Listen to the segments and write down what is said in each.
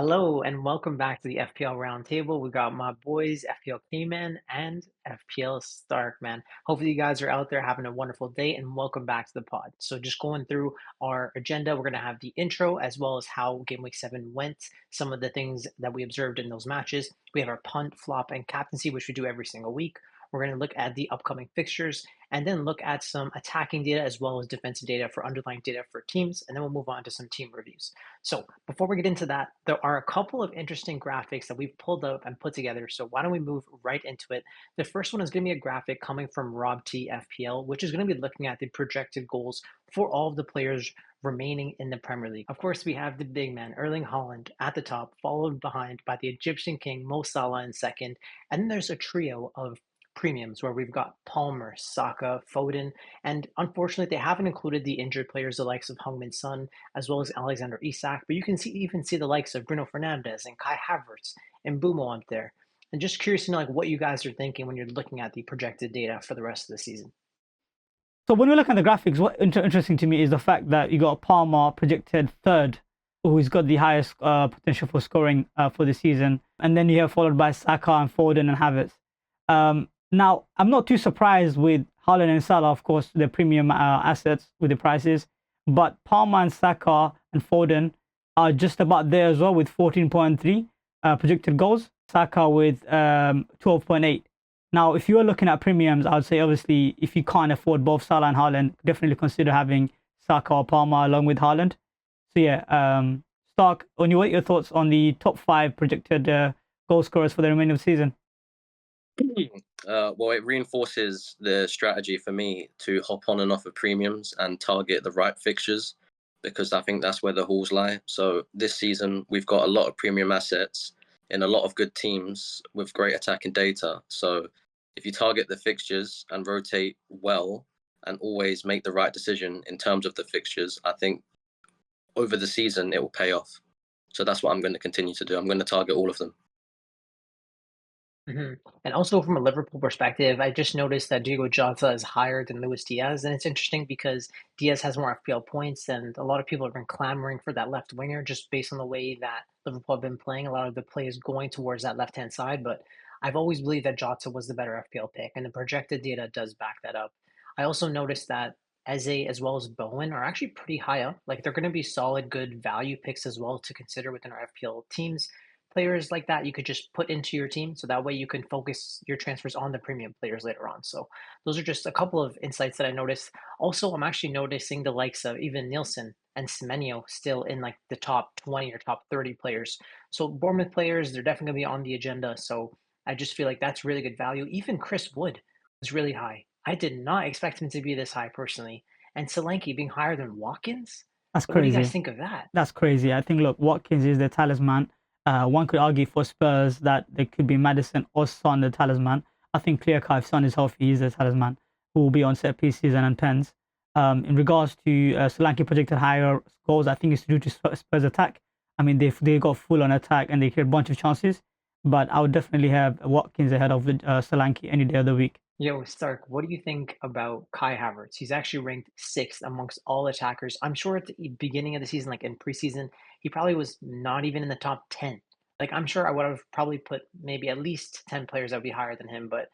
Hello and welcome back to the FPL Round Table. We got my boys, FPLKayman and FPLStark, man. Hopefully you guys are out there having a wonderful day and welcome back to the pod. So just going through our agenda, we're going to have the intro as well as how Game Week 7 went, some of the things that we observed in those matches. We have our punt, flop, and captaincy, which we do every single week. We're going to look at the upcoming fixtures and then look at some attacking data as well as defensive data for underlying data for teams. And then we'll move on to some team reviews. So before we get into that, there are a couple of interesting graphics that we've pulled up and put together. So why don't we move right into it? The first one is going to be a graphic coming from RobT FPL, which is going to be looking at the projected goals for all of the players remaining in the Premier League. Of course, we have the big man, Erling Haaland, at the top, followed behind by the Egyptian king, Mo Salah in second. And then there's a trio of premiums where we've got Palmer, Saka, Foden, and unfortunately they haven't included the injured players the likes of Heung-min Son as well as Alexander Isak, but you can even see the likes of Bruno Fernandes and Kai Havertz and Bumo up there. And just curious to know like what you guys are thinking when you're looking at the projected data for the rest of the season. So when we look at the graphics, what interesting to me is the fact that you got Palmer projected third, who's got the highest potential for scoring for the season, and then you have followed by Saka and Foden and Havertz. Now, I'm not too surprised with Haaland and Salah, of course, the premium assets with the prices, but Palmer and Saka and Foden are just about there as well with 14.3 projected goals, Saka with 12.8. Now, if you're looking at premiums, I would say obviously if you can't afford both Salah and Haaland, definitely consider having Saka or Palmer along with Haaland. So yeah, Stark, what are your thoughts on the top 5 projected goal scorers for the remainder of the season? Well, it reinforces the strategy for me to hop on and off of premiums and target the right fixtures, because I think that's where the halls lie. So this season, we've got a lot of premium assets in a lot of good teams with great attacking data. So if you target the fixtures and rotate well and always make the right decision in terms of the fixtures, I think over the season, it will pay off. So that's what I'm going to continue to do. I'm going to target all of them. And also from a Liverpool perspective, I just noticed that Diego Jota is higher than Luis Diaz, and it's interesting because Diaz has more FPL points, and a lot of people have been clamoring for that left winger just based on the way that Liverpool have been playing. A lot of the play is going towards that left-hand side, but I've always believed that Jota was the better FPL pick, and the projected data does back that up. I also noticed that Eze as well as Bowen are actually pretty high up. Like they're going to be solid, good value picks as well to consider within our FPL teams. Players like that you could just put into your team so that way you can focus your transfers on the premium players later on. So those are just a couple of insights that I noticed. Also, I'm actually noticing the likes of even Nielsen and Semenyo still in like the top 20 or top 30 players. So Bournemouth players, they're definitely going to be on the agenda. So I just feel like that's really good value. Even Chris Wood was really high. I did not expect him to be this high personally. And Solanke being higher than Watkins. That's What do you guys crazy. think of that? That's crazy. I think, look, Watkins is the talisman. One could argue for Spurs that there could be Madison or Son the talisman. I think clear cut if Son is healthy, he's the talisman who will be on set pieces and pens. In regards to Solanke projected higher goals, I think it's due to Spurs attack. I mean, they got full on attack and they create a bunch of chances. But I would definitely have Watkins ahead of Solanke any day of the week. Yo, Stark, what do you think about Kai Havertz? He's actually ranked sixth amongst all attackers. I'm sure at the beginning of the season, like in preseason, he probably was not even in the top 10. Like, I'm sure I would have probably put maybe at least 10 players that would be higher than him, but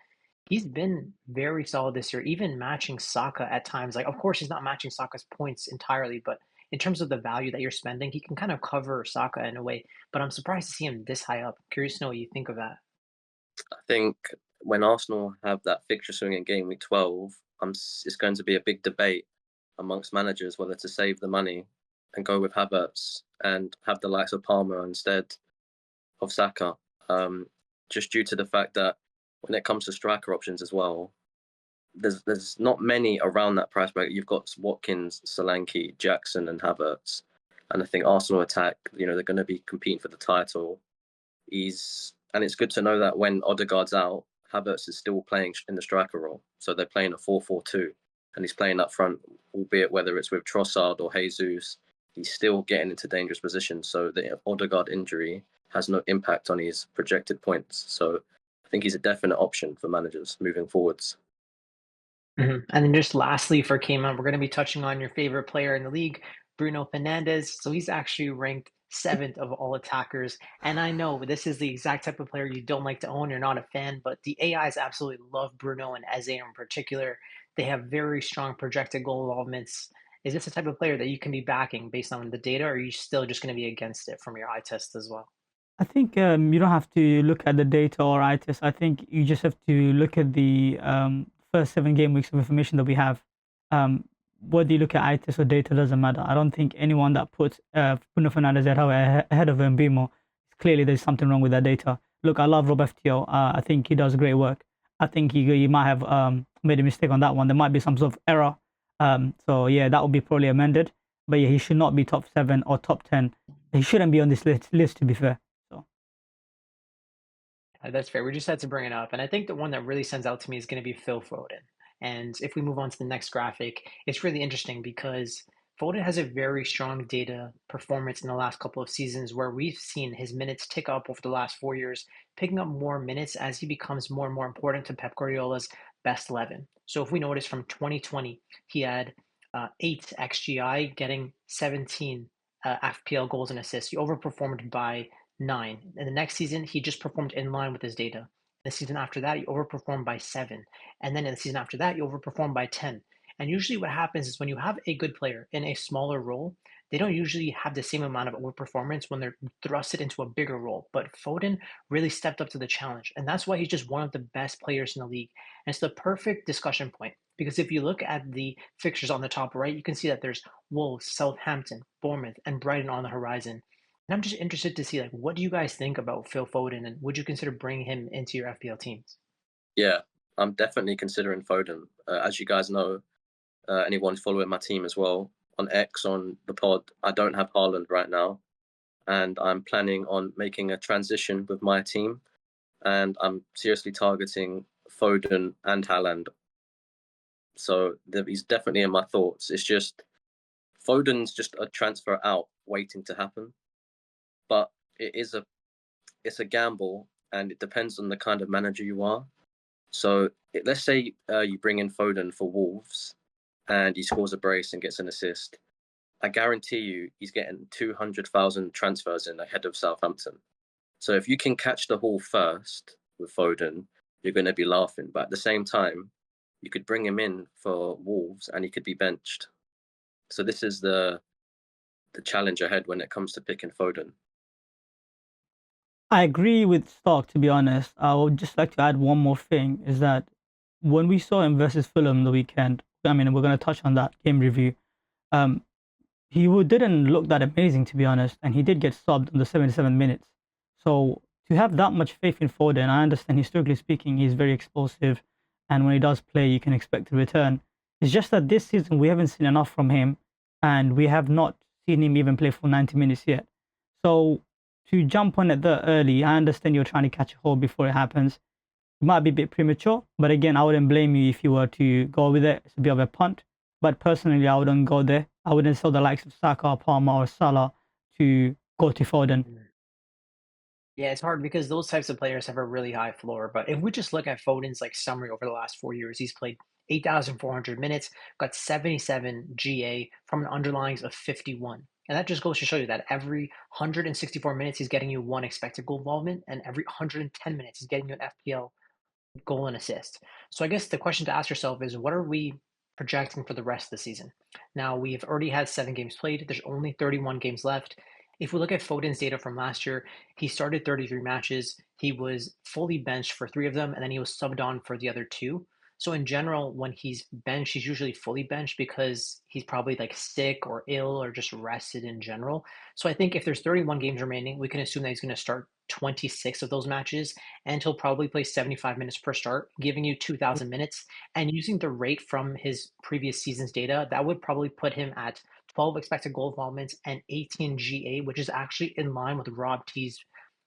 he's been very solid this year, even matching Saka at times. Like, of course, he's not matching Saka's points entirely, but in terms of the value that you're spending, he can kind of cover Saka in a way. But I'm surprised to see him this high up. Curious to know what you think of that. I think when Arsenal have that fixture swing in game week 12, it's going to be a big debate amongst managers whether to save the money and go with Havertz and have the likes of Palmer instead of Saka. Just due to the fact that when it comes to striker options as well, there's not many around that price bracket. You've got Watkins, Solanke, Jackson, and Havertz, and I think Arsenal attack. They're going to be competing for the title. And it's good to know that when Odegaard's out, Havertz is still playing in the striker role. So they're playing a 4-4-2, and he's playing up front, albeit whether it's with Trossard or Jesus, he's still getting into dangerous positions. So the Odegaard injury has no impact on his projected points. So I think he's a definite option for managers moving forwards. And then just lastly for Cayman, we're going to be touching on your favorite player in the league, Bruno Fernandes. So he's actually ranked 7th of all attackers. And I know this is the exact type of player you don't like to own. You're not a fan, but the AIs absolutely love Bruno and Eze in particular. They have very strong projected goal involvements. Is this the type of player that you can be backing based on the data, or are you still just going to be against it from your eye test as well? I think you don't have to look at the data or eye test. I think you just have to look at the first 7 game weeks of information that we have. Whether you look at eye test or data doesn't matter. I don't think anyone that puts Bruno Fernandes ahead of Mbemo, clearly there's something wrong with that data. Look, I love RobFTO. I think he does great work. I think he might have made a mistake on that one. There might be some sort of error. So yeah, that would be probably amended. But yeah, he should not be top 7 or top 10. He shouldn't be on this list to be fair. That's fair. We just had to bring it up. And I think the one that really stands out to me is going to be Phil Foden. And if we move on to the next graphic, it's really interesting because Foden has a very strong data performance in the last couple of seasons where we've seen his minutes tick up over the last 4 years, picking up more minutes as he becomes more and more important to Pep Guardiola's best 11. So if we notice from 2020, he had 8 XGI, getting 17 FPL goals and assists. He overperformed by 9. And the next season, he just performed in line with his data. The season after that, he overperformed by 7. And then in the season after that, he overperformed by 10. And usually what happens is when you have a good player in a smaller role, they don't usually have the same amount of overperformance when they're thrusted into a bigger role. But Foden really stepped up to the challenge. And that's why he's just one of the best players in the league. And it's the perfect discussion point. Because if you look at the fixtures on the top right, you can see that there's Wolves, Southampton, Bournemouth, and Brighton on the horizon. And I'm just interested to see, like, what do you guys think about Phil Foden, and would you consider bringing him into your FPL teams? Yeah, I'm definitely considering Foden. As you guys know, anyone following my team as well, on X, on the pod, I don't have Haaland right now. And I'm planning on making a transition with my team. And I'm seriously targeting Foden and Haaland. So he's definitely in my thoughts. It's just, Foden's just a transfer out waiting to happen. But it's a gamble, and it depends on the kind of manager you are. So let's say you bring in Foden for Wolves, and he scores a brace and gets an assist. I guarantee you, he's getting 200,000 transfers in ahead of Southampton. So if you can catch the haul first with Foden, you're going to be laughing. But at the same time, you could bring him in for Wolves, and he could be benched. So this is the challenge ahead when it comes to picking Foden. I agree with Stark, to be honest. I would just like to add one more thing, is that when we saw him versus Fulham the weekend, I mean, we're going to touch on that game review, he didn't look that amazing, to be honest, and he did get subbed on the 77 minutes. So to have that much faith in Foden, I understand historically speaking, he's very explosive, and when he does play, you can expect a return. It's just that this season, we haven't seen enough from him, and we have not seen him even play for 90 minutes yet. So to jump on it that early, I understand you're trying to catch a hold before it happens. It might be a bit premature, but again, I wouldn't blame you if you were to go with it. It's a bit of a punt. But personally, I wouldn't go there. I wouldn't sell the likes of Saka, Palmer, or Salah to go to Foden. Yeah, it's hard because those types of players have a really high floor. But if we just look at Foden's like summary over the last 4 years, he's played 8,400 minutes, got 77 GA from an underlyings of 51. And that just goes to show you that every 164 minutes, he's getting you 1 expected goal involvement, and every 110 minutes, he's getting you an FPL goal and assist. So I guess the question to ask yourself is, what are we projecting for the rest of the season? Now, we've already had 7 games played. There's only 31 games left. If we look at Foden's data from last year, he started 33 matches. He was fully benched for 3 of them, and then he was subbed on for the other 2. So in general, when he's benched, he's usually fully benched because he's probably like sick or ill or just rested in general. So I think if there's 31 games remaining, we can assume that he's going to start 26 of those matches, and he'll probably play 75 minutes per start, giving you 2,000 minutes. And using the rate from his previous season's data, that would probably put him at 12 expected goal involvements and 18 GA, which is actually in line with RobT's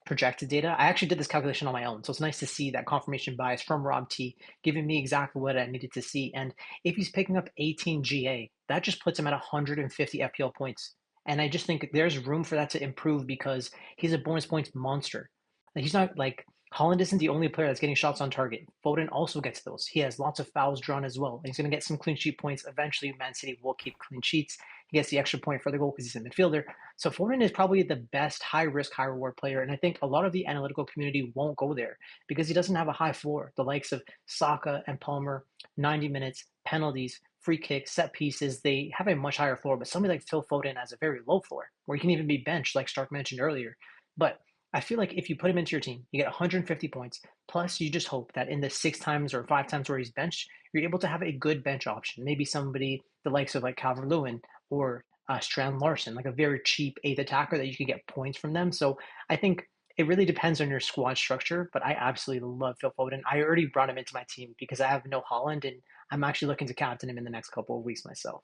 projected data. I actually did this calculation on my own, so it's nice to see that confirmation bias from RobT giving me exactly what I needed to see. And if he's picking up 18 GA, that just puts him at 150 FPL points. And I just think there's room for that to improve because he's a bonus points monster. Like, he's not like Haaland isn't the only player that's getting shots on target. Foden also gets those. He has lots of fouls drawn as well. And he's going to get some clean sheet points. Eventually, Man City will keep clean sheets. He gets the extra point for the goal because he's a midfielder. So Foden is probably the best high risk, high reward player. And I think a lot of the analytical community won't go there because he doesn't have a high floor. The likes of Saka and Palmer, 90 minutes, penalties, free kicks, set pieces, they have a much higher floor. But somebody like Phil Foden has a very low floor where he can even be benched, like Stark mentioned earlier. But I feel like if you put him into your team, you get 150 points. Plus, you just hope that in the 6 times or 5 times where he's benched, you're able to have a good bench option. Maybe somebody the likes of like Calvert Lewin or Strand Larson, like a very cheap eighth attacker that you can get points from them. So I think it really depends on your squad structure, but I absolutely love Phil Foden. I already brought him into my team because I have no Haaland, and I'm actually looking to captain him in the next couple of weeks myself.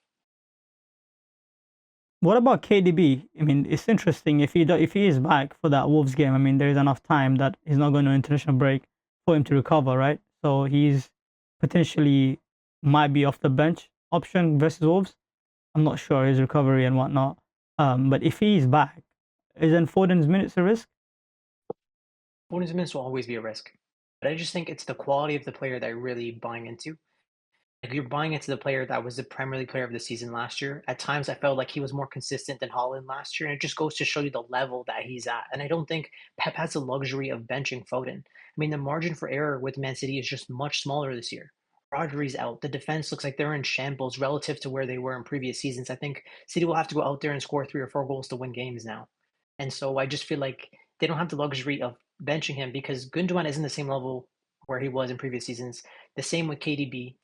What about KDB? I mean, it's interesting if he is back for that Wolves game. I mean, there is enough time that he's not going to international break for him to recover, right? So he's potentially might be off the bench option versus Wolves. I'm not sure his recovery and whatnot. But if he's back, isn't Foden's minutes a risk? Foden's minutes will always be a risk, but I just think it's the quality of the player that you're really buying into. Like you're buying into the player that was the Premier League player of the season last year. At times, I felt like he was more consistent than Haaland last year, and it just goes to show you the level that he's at. And I don't think Pep has the luxury of benching Foden. I mean, the margin for error with Man City is just much smaller this year. Rodri's out. The defense looks like they're in shambles relative to where they were in previous seasons. I think City will have to go out there and score 3 or 4 goals to win games now. And so I just feel like they don't have the luxury of benching him because Gundogan isn't the same level where he was in previous seasons. The same with KDB.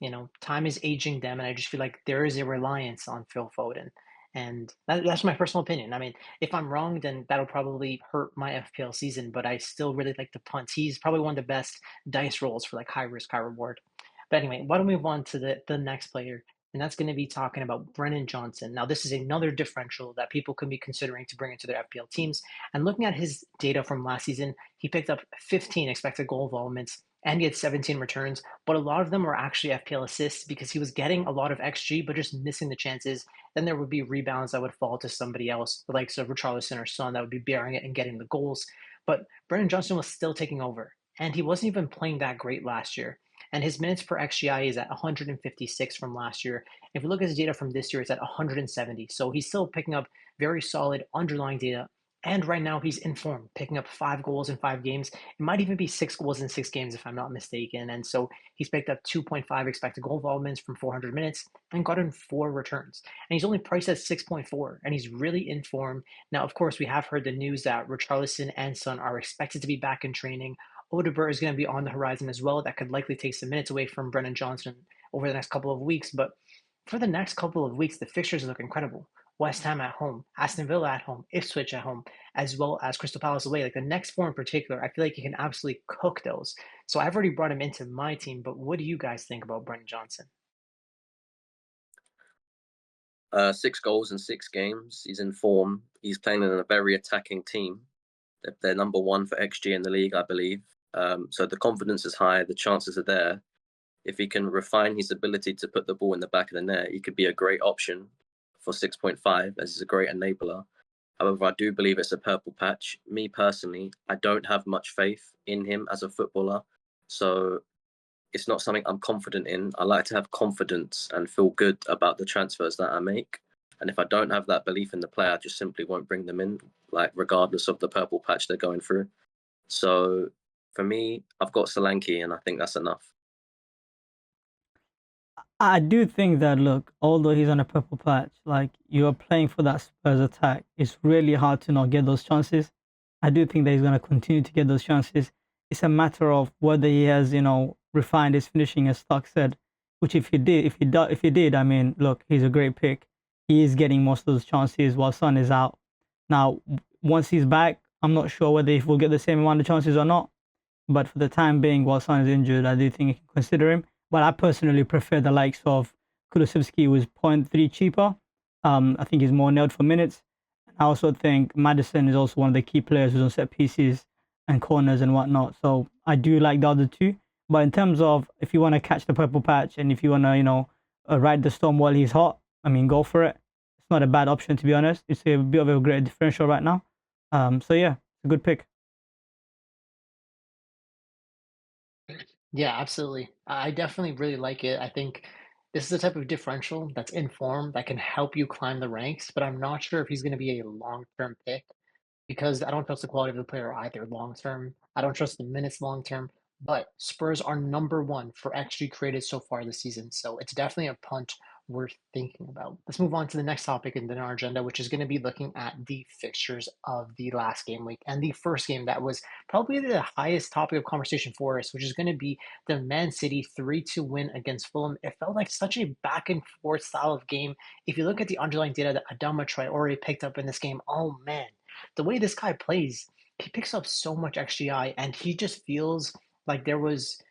Time is aging them, and I just feel like there is a reliance on Phil Foden. And that's my personal opinion. I mean, if I'm wrong, then that'll probably hurt my FPL season, but I still really like the Punt. He's probably one of the best dice rolls for like high risk, high reward. But anyway, why don't we move on to the next player? And that's going to be talking about Brennan Johnson. Now, this is another differential that people could be considering to bring into their FPL teams. And looking at his data from last season, he picked up 15 expected goal involvements and he had 17 returns, but a lot of them were actually FPL assists because he was getting a lot of XG, but just missing the chances. Then there would be rebounds that would fall to somebody else, the likes of Richarlison or Son, that would be bearing it and getting the goals. But Brennan Johnson was still taking over, and he wasn't even playing that great last year. And his minutes per XGI is at 156 from last year. If we look at his data from this year, it's at 170. So he's still picking up very solid underlying data. And right now he's in form, picking up 5 goals in 5 games. It might even be 6 goals in 6 games if I'm not mistaken. And so he's picked up 2.5 expected goal involvements from 400 minutes and gotten 4 returns. And he's only priced at 6.4, and he's really in form. Now, of course, we have heard the news that Richarlison and Son are expected to be back in training. Odegaard is going to be on the horizon as well. That could likely take some minutes away from Brennan Johnson over the next couple of weeks. But for the next couple of weeks, the fixtures look incredible. West Ham at home, Aston Villa at home, Ipswich at home, as well as Crystal Palace away. Like the next four in particular, I feel like you can absolutely cook those. So I've already brought him into my team, but what do you guys think about Brennan Johnson? 6 goals in 6 games. He's in form. He's playing in a very attacking team. They're number one for XG in the league, I believe. So the confidence is high. The chances are there. If he can refine his ability to put the ball in the back of the net, he could be a great option for 6.5, as he's a great enabler. However, I do believe it's a purple patch. Me personally, I don't have much faith in him as a footballer. So it's not something I'm confident in. I like to have confidence and feel good about the transfers that I make. And if I don't have that belief in the player, I just simply won't bring them in, like regardless of the purple patch they're going through. So for me, I've got Solanke, and I think that's enough. I do think that, look, although he's on a purple patch, like you're playing for that Spurs attack, it's really hard to not get those chances. I do think that he's going to continue to get those chances. It's a matter of whether he has, refined his finishing, as Stark said. Which, if he did, I mean, look, he's a great pick. He is getting most of those chances while Son is out. Now, once he's back, I'm not sure whether he will get the same amount of chances or not. But for the time being, while Son is injured, I do think you can consider him. But I personally prefer the likes of Kulusevski, who is 0.3 cheaper. I think he's more nailed for minutes. I also think Maddison is also one of the key players who's on set pieces and corners and whatnot. So I do like the other two. But in terms of if you want to catch the purple patch and if you want to, ride the storm while he's hot, I mean, go for it. It's not a bad option, to be honest. It's a bit of a great differential right now. So yeah, it's a good pick. Yeah, absolutely. I definitely really like it. I think This is the type of differential that's in form that can help you climb the ranks, but I'm not sure if he's going to be a long-term pick because I don't trust the quality of the player either long term. I don't trust the minutes long term. But Spurs are number one for XG created so far this season. So it's definitely a punt worth thinking about. Let's move on to the next topic in our agenda, which is going to be looking at the fixtures of the last game week and the first game that was probably the highest topic of conversation for us, which is going to be the Man City 3-2 win against Fulham. It felt like such a back and forth style of game. If you look at the underlying data that Adama Traore picked up in this game, oh man, the way this guy plays, he picks up so much XGI, and he just feels like there was.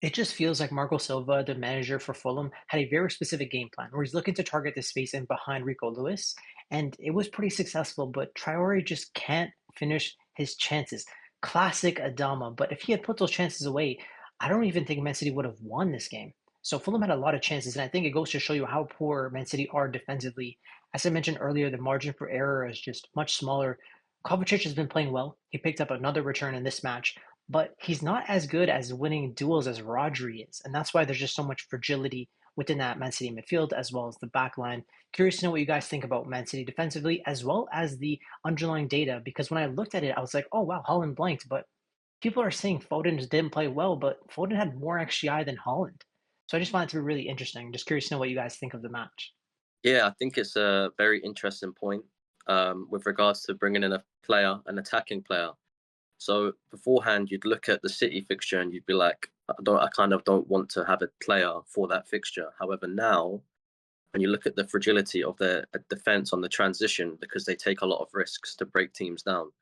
It just feels like Marco Silva, the manager for Fulham, had a very specific game plan where he's looking to target the space in behind Rico Lewis, and it was pretty successful. But Traore just can't finish his chances. Classic Adama. But if he had put those chances away, I don't even think Man City would have won this game. So Fulham had a lot of chances, and I think it goes to show you how poor Man City are defensively. As I mentioned earlier, the margin for error is just much smaller. Kovacic has been playing well. He picked up another return in this match, but he's not as good as winning duels as Rodri is. And that's why there's just so much fragility within that Man City midfield as well as the back line. Curious to know what you guys think about Man City defensively as well as the underlying data, because when I looked at it, I was like, oh, wow, Haaland blanked. But people are saying Foden just didn't play well, but Foden had more XGI than Haaland. So I just find it to be really interesting. Just curious to know what you guys think of the match. Yeah, I think it's a very interesting point with regards to bringing in a player, an attacking player. So beforehand, you'd look at the City fixture and you'd be like, I kind of don't want to have a player for that fixture. However, now when you look at the fragility of their defense on the transition, because they take a lot of risks to break teams down,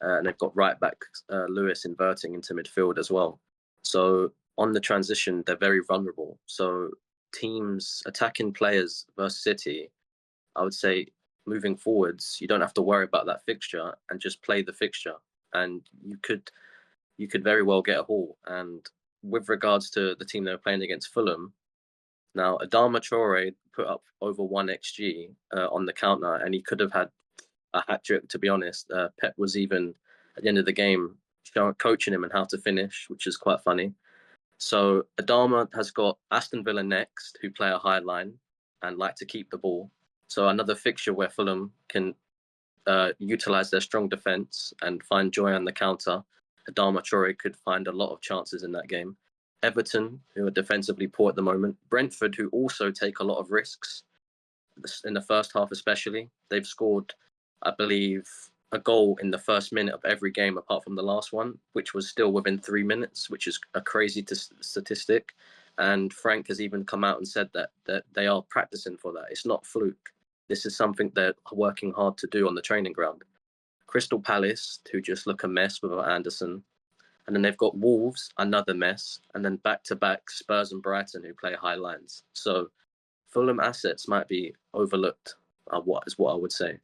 and they've got right back Lewis inverting into midfield as well. So on the transition, they're very vulnerable. So teams attacking players versus City, I would say moving forwards, you don't have to worry about that fixture and just play the fixture, and you could very well get a haul. And with regards to the team they were playing against, Fulham, now Adama Traore put up over 1 xg on the counter, and he could have had a hat trick, to be honest. Pep was even at the end of the game coaching him on how to finish, which is quite funny. So Adama has got Aston Villa next, who play a high line and like to keep the ball. So another fixture where Fulham can utilise their strong defence and find joy on the counter. Adama Traore could find a lot of chances in that game. Everton, who are defensively poor at the moment. Brentford, who also take a lot of risks in the first half especially. They've scored, I believe, a goal in the first minute of every game apart from the last one, which was still within 3 minutes, which is a crazy statistic. And Frank has even come out and said that they are practicing for that. It's not fluke. This is something they're working hard to do on the training ground. Crystal Palace, who just look a mess without Anderson. And then they've got Wolves, another mess. And then back-to-back Spurs and Brighton, who play high lines. So Fulham assets might be overlooked, what I would say.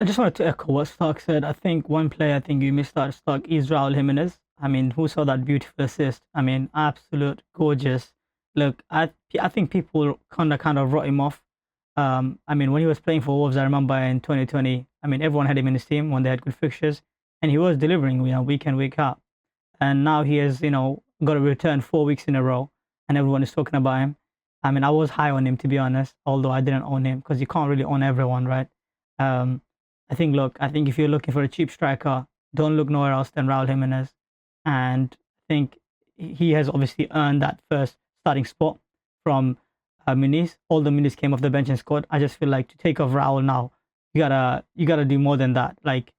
I just wanted to echo what Stark said. I think one player I think you missed out, Stark, is Raul Jimenez. I mean, who saw that beautiful assist? I mean, absolute gorgeous. Look, I think people kind of wrote him off. I mean, when he was playing for Wolves, I remember in 2020, I mean, everyone had him in his team when they had good fixtures, and he was delivering, week in, week out. And now he has, got a return 4 weeks in a row, and everyone is talking about him. I mean, I was high on him, to be honest, although I didn't own him because you can't really own everyone, right? I think if you're looking for a cheap striker, don't look nowhere else than Raul Jimenez. And I think he has obviously earned that first starting spot from Muniz. All the Muniz came off the bench and scored. I just feel like to take off Raul now, you gotta do more than that. Like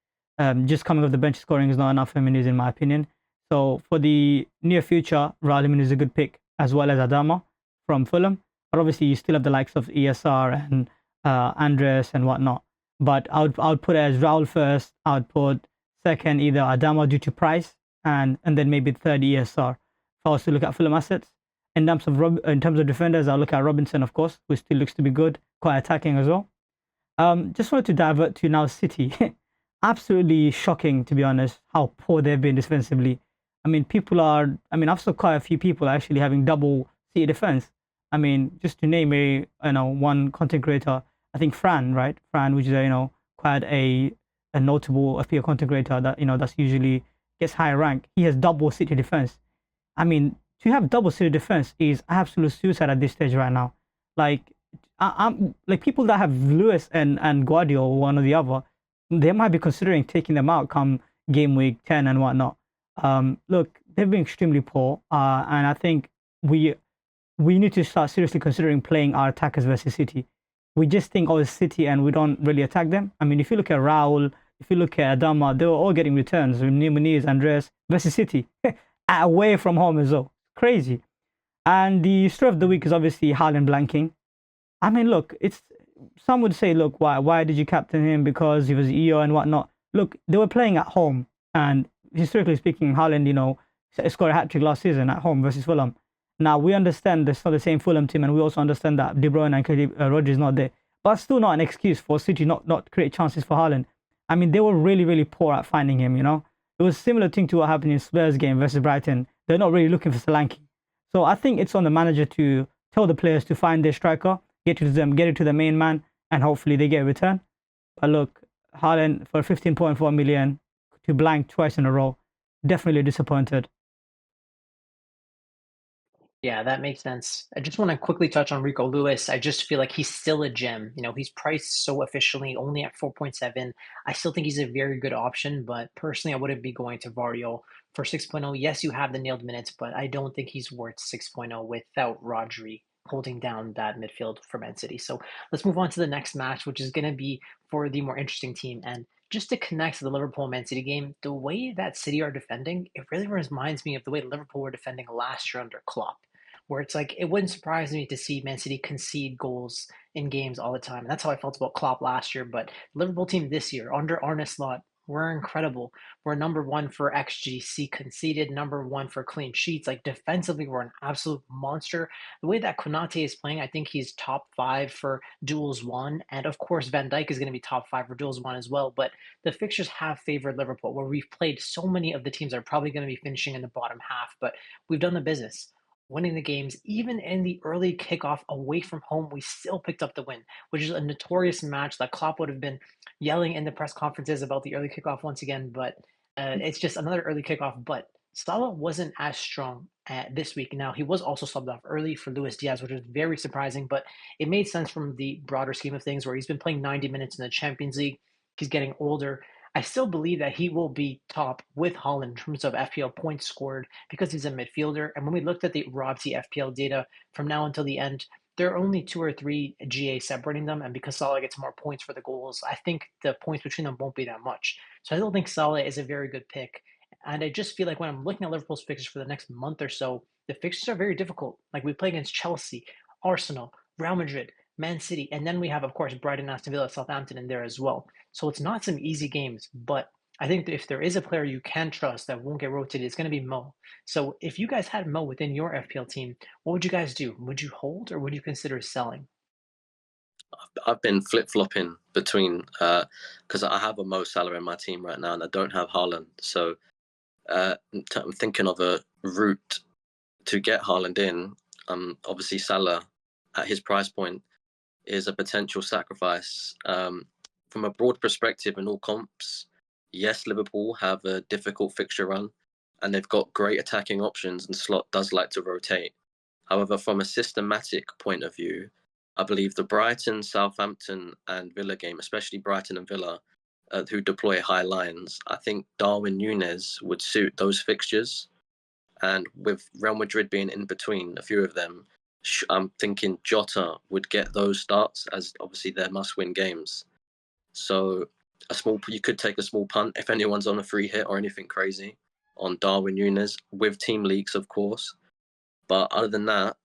just coming off the bench scoring is not enough for Muniz, in my opinion. So for the near future, Raul Jimenez is a good pick, as well as Adama from Fulham. But obviously you still have the likes of ESR and Andres and whatnot. But I would put it as Raul first. I would put second either Adama due to price, and then maybe third ESR. If I was to look at Fulham assets, in terms of defenders, I'll look at Robinson, of course, who still looks to be good, quite attacking as well. Just wanted to divert to now City. Absolutely shocking, to be honest, how poor they've been defensively. I mean, I've saw quite a few people actually having double City defense. I mean, just to name one content creator, I think Fran, right? Fran, which is quite a notable FPL content creator that that's usually gets higher rank. He has double City defense. I mean, to have double City defense is absolute suicide at this stage right now. Like, I'm like people that have Lewis and Guardiola, one or the other, they might be considering taking them out come game week 10 and whatnot. Look, they've been extremely poor, and I think we we need to start seriously considering playing our attackers versus City. We just think, oh, it's City, and we don't really attack them. I mean, if you look at Raul, if you look at Adama, they were all getting returns. Muniz, Andres versus City, away from home as well. Crazy. And the story of the week is obviously Haaland blanking. I mean, look, it's some would say, look, why did you captain him because he was EO and whatnot? Look, they were playing at home, and historically speaking, Haaland, scored a hat trick last season at home versus Fulham. Now we understand it's not the same Fulham team, and we also understand that De Bruyne and Rodri is not there, but still not an excuse for City not create chances for Haaland. I mean, they were really really poor at finding him. It was a similar thing to what happened in Spurs game versus Brighton. They're not really looking for Solanke, so I think it's on the manager to tell the players to find their striker, get it to the main man, and hopefully they get a return. But look, Haaland for 15.4 million to blank twice in a row, definitely disappointed. Yeah, that makes sense. I just want to quickly touch on Rico Lewis. I just feel like he's still a gem. He's priced so efficiently, only at 4.7. I still think he's a very good option, but personally, I wouldn't be going to Vario for 6.0. Yes, you have the nailed minutes, but I don't think he's worth 6.0 without Rodri holding down that midfield for Man City. So let's move on to the next match, which is going to be for the more interesting team. And just to connect to the Liverpool Man City game, the way that City are defending, it really reminds me of the way Liverpool were defending last year under Klopp, where it's like it wouldn't surprise me to see Man City concede goals in games all the time. And that's how I felt about Klopp last year. But the Liverpool team this year, under Arne Slot, we're incredible. We're number one for XGC conceded, number one for clean sheets. Like defensively, we're an absolute monster. The way that Konate is playing, I think he's top five for duels won. And of course, Van Dijk is going to be top five for duels won as well. But the fixtures have favored Liverpool, where we've played so many of the teams that are probably going to be finishing in the bottom half. But we've done the business winning the games. Even in the early kickoff away from home, we still picked up the win, which is a notorious match that Klopp would have been yelling in the press conferences about the early kickoff once again. But it's just another early kickoff. But Salah wasn't as strong this week. Now, he was also subbed off early for Luis Diaz, which was very surprising, but it made sense from the broader scheme of things, where he's been playing 90 minutes in the Champions League. He's getting older. I still believe that he will be top with Haaland in terms of FPL points scored because he's a midfielder. And when we looked at the RobT FPL data from now until the end, there are only 2 or 3 GA separating them. And because Salah gets more points for the goals, I think the points between them won't be that much. So I don't think Salah is a very good pick. And I just feel like when I'm looking at Liverpool's fixtures for the next month or so, the fixtures are very difficult. Like we play against Chelsea, Arsenal, Real Madrid, Man City, and then we have, of course, Brighton, Aston Villa, Southampton in there as well. So it's not some easy games, but I think that if there is a player you can trust that won't get rotated, it's going to be Mo. So if you guys had Mo within your FPL team, what would you guys do? Would you hold or would you consider selling? I've been flip-flopping between because I have a Mo Salah in my team right now and I don't have Haaland. So I'm thinking of a route to get Haaland in. Obviously Salah at his price point is a potential sacrifice. From a broad perspective in all comps, yes, Liverpool have a difficult fixture run and they've got great attacking options and Slot does like to rotate. However, from a systematic point of view, I believe the Brighton, Southampton and Villa game, especially Brighton and Villa, who deploy high lines, I think Darwin Núñez would suit those fixtures. And with Real Madrid being in between a few of them, I'm thinking Jota would get those starts as obviously they're must-win games. So you could take a small punt if anyone's on a free hit or anything crazy on Darwin Núñez with team leaks, of course. But other than that,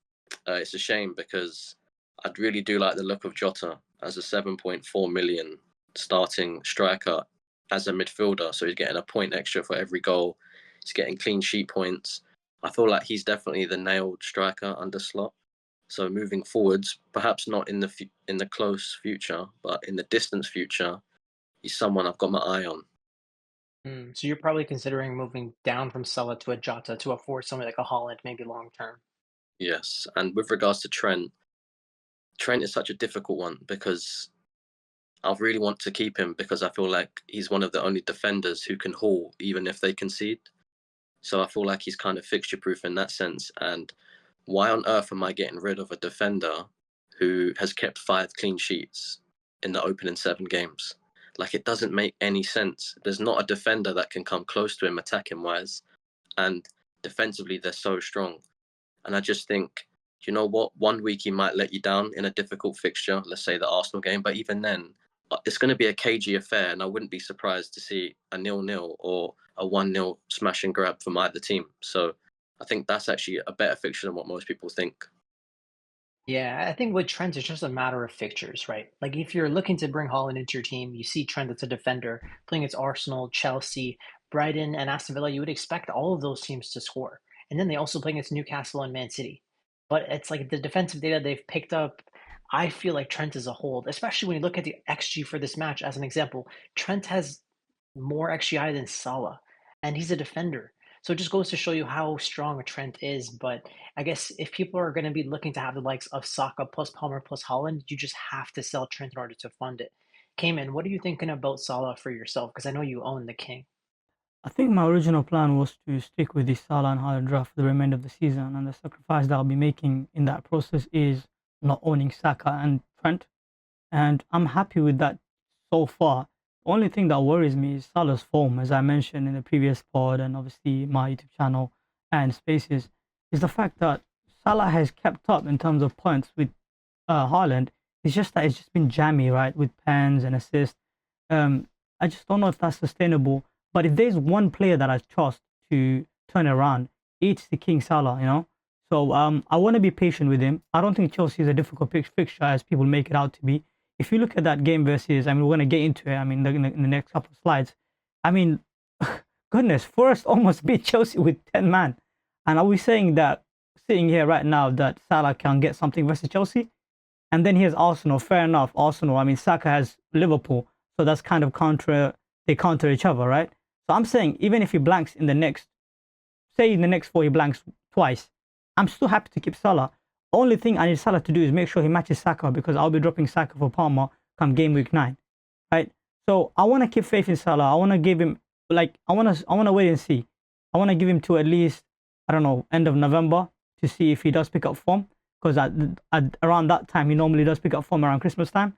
it's a shame because I really do like the look of Jota as a 7.4 million starting striker as a midfielder. So he's getting a point extra for every goal. He's getting clean sheet points. I feel like he's definitely the nailed striker under Slot. So moving forwards, perhaps not in the close future, but in the distant future, he's someone I've got my eye on. So you're probably considering moving down from Salah to a Jota to afford somebody like a Haaland, maybe long term. Yes, and with regards to Trent is such a difficult one because I really want to keep him because I feel like he's one of the only defenders who can haul even if they concede. So I feel like he's kind of fixture proof in that sense. And why on earth am I getting rid of a defender who has kept 5 clean sheets in the opening 7 games? Like, it doesn't make any sense. There's not a defender that can come close to him attacking wise, and defensively they're so strong. And I just think, you know what, 1 week he might let you down in a difficult fixture, let's say the Arsenal game, but even then it's going to be a cagey affair, and I wouldn't be surprised to see a 0-0 or a 1-0 smash and grab from either team. So I think that's actually a better fixture than what most people think. Yeah, I think with Trent, it's just a matter of fixtures, right? Like if you're looking to bring Haaland into your team, you see Trent as a defender playing against Arsenal, Chelsea, Brighton, and Aston Villa. You would expect all of those teams to score, and then they also play against Newcastle and Man City. But it's like the defensive data they've picked up. I feel like Trent is a hold, especially when you look at the XG for this match as an example. Trent has more XGI than Salah, and he's a defender. So it just goes to show you how strong a Trent is. But I guess if people are going to be looking to have the likes of Saka plus Palmer plus Haaland, you just have to sell Trent in order to fund it. Cayman, what are you thinking about Salah for yourself? Because I know you own the King. I think my original plan was to stick with the Salah and Haaland draft for the remainder of the season, and the sacrifice that I'll be making in that process is not owning Saka and Trent, and I'm happy with that so far. The only thing that worries me is Salah's form, as I mentioned in the previous pod and obviously my YouTube channel and Spaces, is the fact that Salah has kept up in terms of points with Haaland. It's just that it's just been jammy, right, with pens and assists. I just don't know if that's sustainable. But if there's one player that I trust to turn around, it's the King Salah, you know. So I want to be patient with him. I don't think Chelsea is a difficult fixture as people make it out to be. If you look at that game versus, I mean, we're going to get into it. I mean, in the next couple of slides. I mean, goodness, Forest almost beat Chelsea with 10 man. And are we saying that sitting here right now that Salah can get something versus Chelsea? And then here's Arsenal. Fair enough, Arsenal. I mean, Saka has Liverpool, so that's kind of they counter each other, right? So I'm saying even if he blanks in the next, say in the next 4 he blanks twice, I'm still happy to keep Salah. Only thing I need Salah to do is make sure he matches Saka, because I'll be dropping Saka for Palmer come game week 9, right? So I want to keep faith in Salah. I want to give him, like, I want to wait and see. I want to give him to at least, I don't know, end of November to see if he does pick up form, because around that time he normally does pick up form around Christmas time.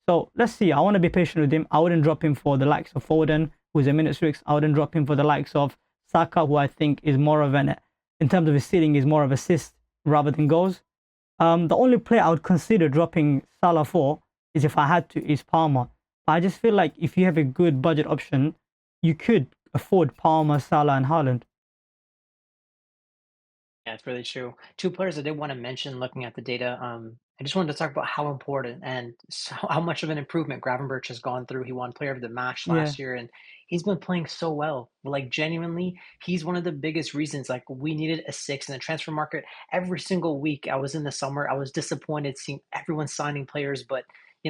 So let's see. I want to be patient with him. I wouldn't drop him for the likes of Foden, who's a -6. I wouldn't drop him for the likes of Saka, who I think is more of an, in terms of his ceiling, is more of assists rather than goals. The only player I would consider dropping Salah for is, if I had to, is Palmer. But I just feel like if you have a good budget option, you could afford Palmer, Salah, and Haaland. Yeah, it's really true. Two players I did want to mention looking at the data. I just wanted to talk about how important and how much of an improvement Gravenberch has gone through. He won Player of the Match Yeah, last year, and he's been playing so well. Like genuinely, he's one of the biggest reasons. Like we needed a 6 in the transfer market every single week. I was in the summer. I was disappointed seeing everyone signing players, but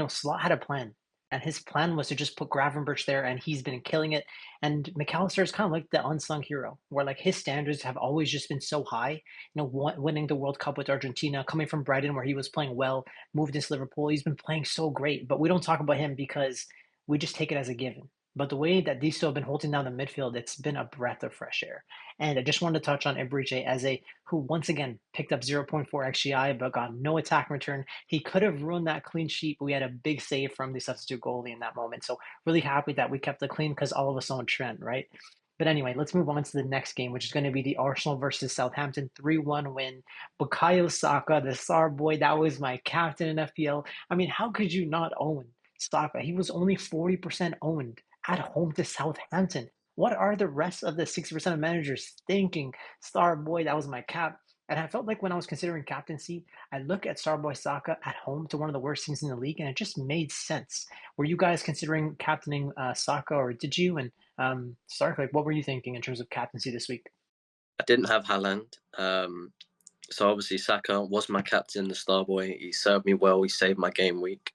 Slot had a plan. And his plan was to just put Gravenberch there, and he's been killing it. And McAllister is kind of like the unsung hero, where like his standards have always just been so high. Winning the World Cup with Argentina, coming from Brighton where he was playing well, moved into Liverpool. He's been playing so great, but we don't talk about him because we just take it as a given. But the way that these two have been holding down the midfield, it's been a breath of fresh air. And I just wanted to touch on Ebriche Eze, who once again picked up 0.4 XGI, but got no attack return. He could have ruined that clean sheet, but we had a big save from the substitute goalie in that moment. So really happy that we kept the clean because all of us own Trent, right? But anyway, let's move on to the next game, which is going to be the Arsenal versus Southampton 3-1 win. Bukayo Saka, the star boy, that was my captain in FPL. I mean, how could you not own Saka? He was only 40% owned at home to Southampton. What are the rest of the 60% of managers thinking? Star boy, that was my cap. And I felt like when I was considering captaincy, I look at Starboy Saka at home to one of the worst teams in the league, and it just made sense. Were you guys considering captaining Saka, or did you? And Stark, like, what were you thinking in terms of captaincy this week? I didn't have Haaland. So obviously Saka was my captain, the star boy. He served me well. He saved my game week.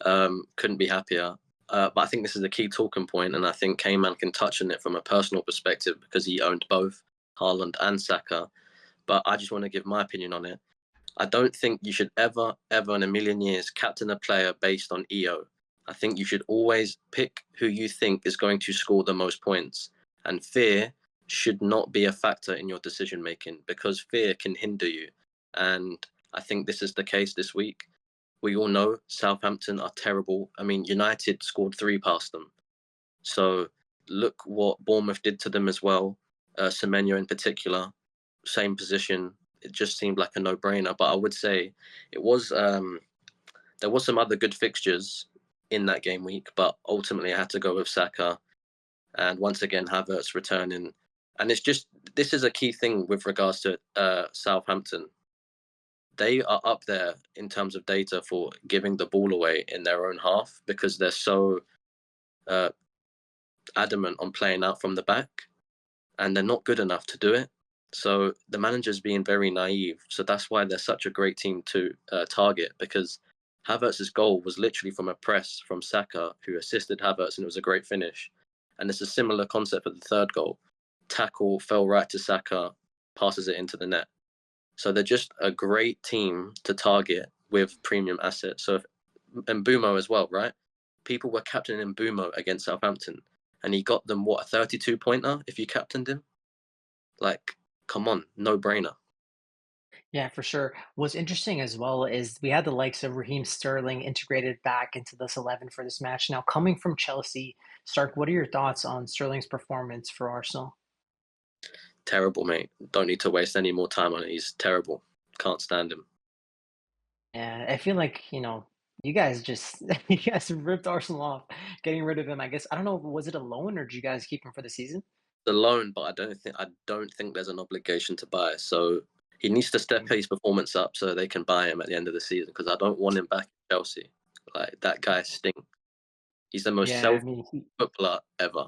Couldn't be happier. But I think this is a key talking point, and I think Kayman can touch on it from a personal perspective because he owned both Haaland and Saka. But I just want to give my opinion on it. I don't think you should ever in a million years captain a player based on EO. I think you should always pick who you think is going to score the most points. And fear should not be a factor in your decision making, because fear can hinder you. And I think this is the case this week. We all know Southampton are terrible. I mean, United scored 3 past them. So look what Bournemouth did to them as well. Semenyo in particular, same position. It just seemed like a no-brainer. But I would say it was there was some other good fixtures in that game week, but ultimately I had to go with Saka. And once again, Havertz returning. And it's just, this is a key thing with regards to Southampton. They are up there in terms of data for giving the ball away in their own half, because they're so adamant on playing out from the back, and they're not good enough to do it. So the manager's being very naive. So that's why they're such a great team to target, because Havertz's goal was literally from a press from Saka, who assisted Havertz, and it was a great finish. And it's a similar concept for the third goal. Tackle, fell right to Saka, passes it into the net. So they're just a great team to target with premium assets. So Mbeumo as well, right? People were captaining Mbeumo against Southampton, and he got them, what, a 32-pointer if you captained him? Like, come on, no-brainer. Yeah, for sure. What's interesting as well is we had the likes of Raheem Sterling integrated back into this 11 for this match. Now, coming from Chelsea, Stark, what are your thoughts on Sterling's performance for Arsenal? Terrible, mate. Don't need to waste any more time on it. He's terrible. Can't stand him. Yeah, I feel like, you guys just you guys ripped Arsenal off getting rid of him. I guess I don't know, was it a loan or did you guys keep him for the season? The loan, but I don't think there's an obligation to buy. So he needs to step his performance up so they can buy him at the end of the season, because I don't want him back in Chelsea. Like, that guy stinks. He's the most Yeah, I selfish mean, footballer ever.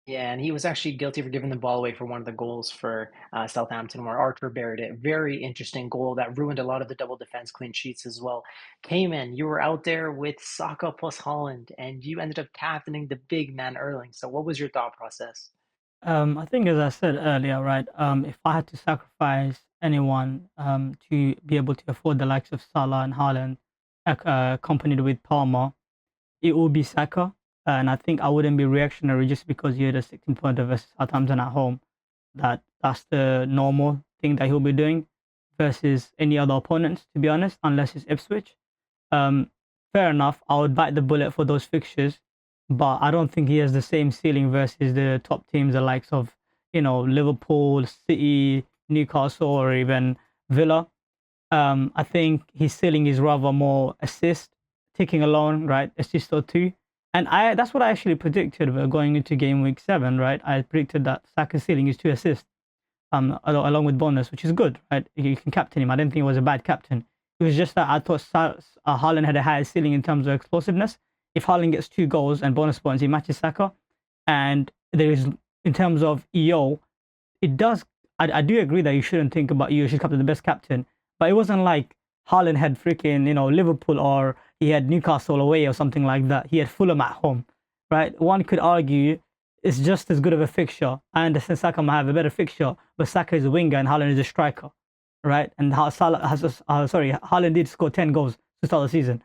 yeah, and he was actually guilty for giving the ball away for one of the goals for Southampton, where Archer buried it. Very interesting goal that ruined a lot of the double defense clean sheets as well. Cayman, you were out there with Saka plus Holland, and you ended up captaining the big man Erling. So, what was your thought process? I think, as I said earlier, right, if I had to sacrifice anyone to be able to afford the likes of Salah and Haaland, accompanied with Palmer, it would be Saka. And I think I wouldn't be reactionary just because he had a 16-pointer versus Southampton at home. That's the normal thing that he'll be doing versus any other opponents, to be honest, unless it's Ipswich. Um, Fair enough, I would bite the bullet for those fixtures, but I don't think he has the same ceiling versus the top teams, the likes of, Liverpool, City, Newcastle, or even Villa. I think his ceiling is rather more assist, ticking alone, right? Assist or two. And that's what I actually predicted going into game week 7, right? I predicted that Saka's ceiling is 2 assists, along with bonus, which is good, right? You can captain him. I didn't think he was a bad captain. It was just that I thought Haaland had a higher ceiling in terms of explosiveness. If Haaland gets 2 goals and bonus points, he matches Saka. And there is, in terms of EO, it does. I do agree that you shouldn't think about EO should captain the best captain, but it wasn't like Haaland had freaking, Liverpool, or he had Newcastle away or something like that. He had Fulham at home, right? One could argue it's just as good of a fixture. I understand Saka might have a better fixture, but Saka is a winger and Haaland is a striker, right? And Haaland did score 10 goals to start the season.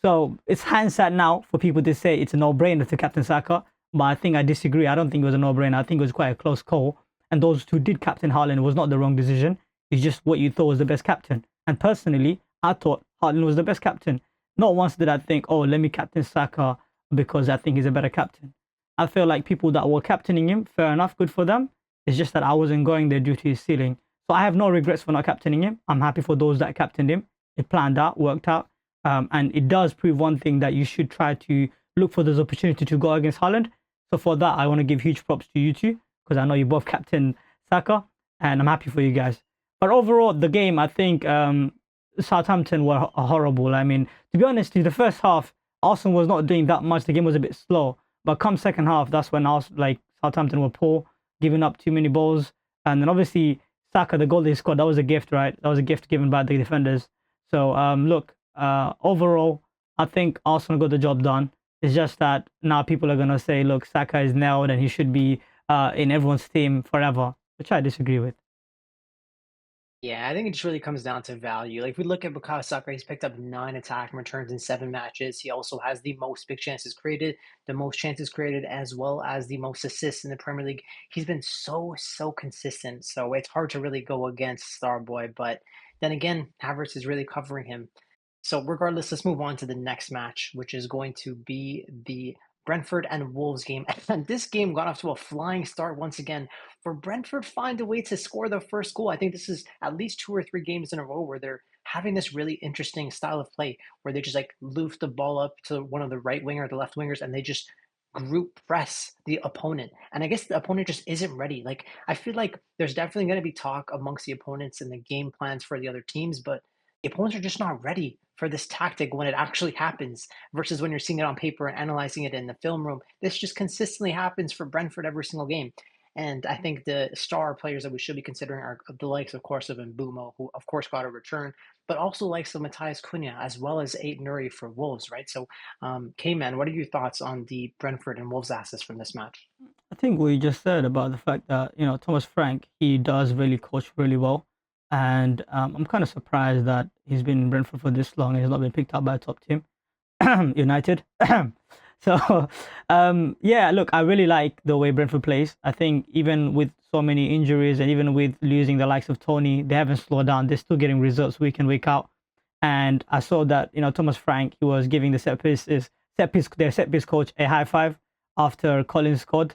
So it's hindsight now for people to say it's a no-brainer to captain Saka, but I think I disagree. I don't think it was a no-brainer. I think it was quite a close call. And those who did captain Haaland was not the wrong decision. It's just what you thought was the best captain. And personally, I thought Haaland was the best captain. Not once did I think, oh, let me captain Saka because I think he's a better captain. I feel like people that were captaining him, fair enough, good for them. It's just that I wasn't going there due to his ceiling. So I have no regrets for not captaining him. I'm happy for those that captained him. It planned out, worked out. And it does prove one thing, that you should try to look for this opportunity to go against Haaland. So for that, I want to give huge props to you two, because I know you both captain Saka, and I'm happy for you guys. But overall, the game, I think Southampton were horrible. I mean, to be honest, the first half, Arsenal was not doing that much. The game was a bit slow. But come second half, that's when Southampton were poor, giving up too many balls. And then obviously, Saka, the goal they scored, that was a gift, right? That was a gift given by the defenders. So look, overall, I think Arsenal got the job done. It's just that now people are going to say, look, Saka is nailed and he should be in everyone's team forever, which I disagree with. Yeah, I think it just really comes down to value. Like if we look at Bukayo Saka, he's picked up 9 attack returns in 7 matches. He also has the most big chances created, the most chances created, as well as the most assists in the Premier League. He's been so consistent. So it's hard to really go against Starboy. But then again, Havertz is really covering him. So regardless, let's move on to the next match, which is going to be the Brentford and Wolves game. And this game got off to a flying start once again. For Brentford find a way to score the first goal. I think this is at least 2 or 3 games in a row where they're having this really interesting style of play where they just like loof the ball up to one of the right winger or the left wingers and they just group press the opponent. And I guess the opponent just isn't ready. Like I feel like there's definitely going to be talk amongst the opponents and the game plans for the other teams, but the opponents are just not ready for this tactic when it actually happens versus when you're seeing it on paper and analyzing it in the film room. This just consistently happens for Brentford every single game. And I think the star players that we should be considering are the likes, of course, of Mbumo, who of course got a return, but also likes of Matthias Cunha as well as Aid Nuri for Wolves, right? So, K-Man, what are your thoughts on the Brentford and Wolves assets from this match? I think what you just said about the fact that Thomas Frank, he does really coach really well, and I'm kind of surprised that he's been in Brentford for this long and he's not been picked up by a top team, United. So yeah, look, I really like the way Brentford plays. I think even with so many injuries and even with losing the likes of Tony, they haven't slowed down. They're still getting results week in week out. And I saw that Thomas Frank, he was giving the their set piece coach a high five after Collins scored,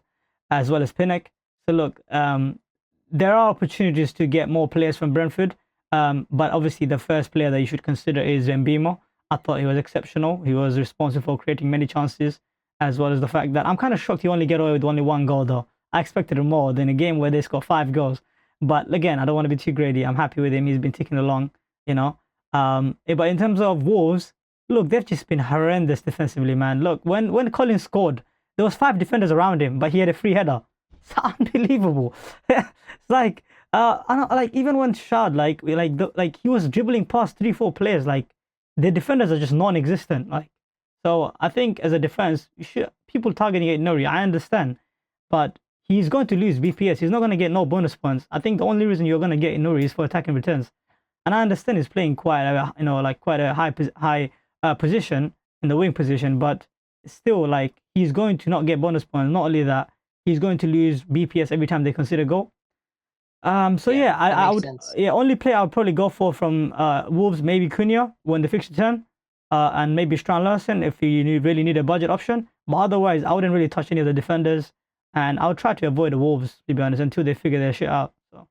as well as Pinnock. So look, there are opportunities to get more players from Brentford, but obviously the first player that you should consider is Mbemo. I thought he was exceptional. He was responsible for creating many chances, as well as the fact that I'm kind of shocked he only get away with only 1 goal though. I expected more than a game where they score 5 goals. But again, I don't want to be too greedy. I'm happy with him. He's been ticking along, you know. But in terms of Wolves, look, they've just been horrendous defensively, man. Look, when Collins scored, there was 5 defenders around him, but he had a free header. It's unbelievable. It's like I don't like even when Shard like he was dribbling past 3-4 players. Like the defenders are just non-existent. Like so, I think as a defense, people targeting it Nuri. I understand, but he's going to lose BPS. He's not going to get no bonus points. I think the only reason you're going to get Nuri is for attacking returns. And I understand he's playing quite a high position in the wing position, but still, like he's going to not get bonus points. Not only that, he's going to lose BPS every time they consider goal. So Yeah, yeah, that I makes would sense. only player I would probably go for from Wolves, maybe Cunha when the fixture turn, and maybe Strand Larsen if you really need a budget option. But otherwise, I wouldn't really touch any of the defenders, and I would try to avoid the Wolves to be honest until they figure their shit out. So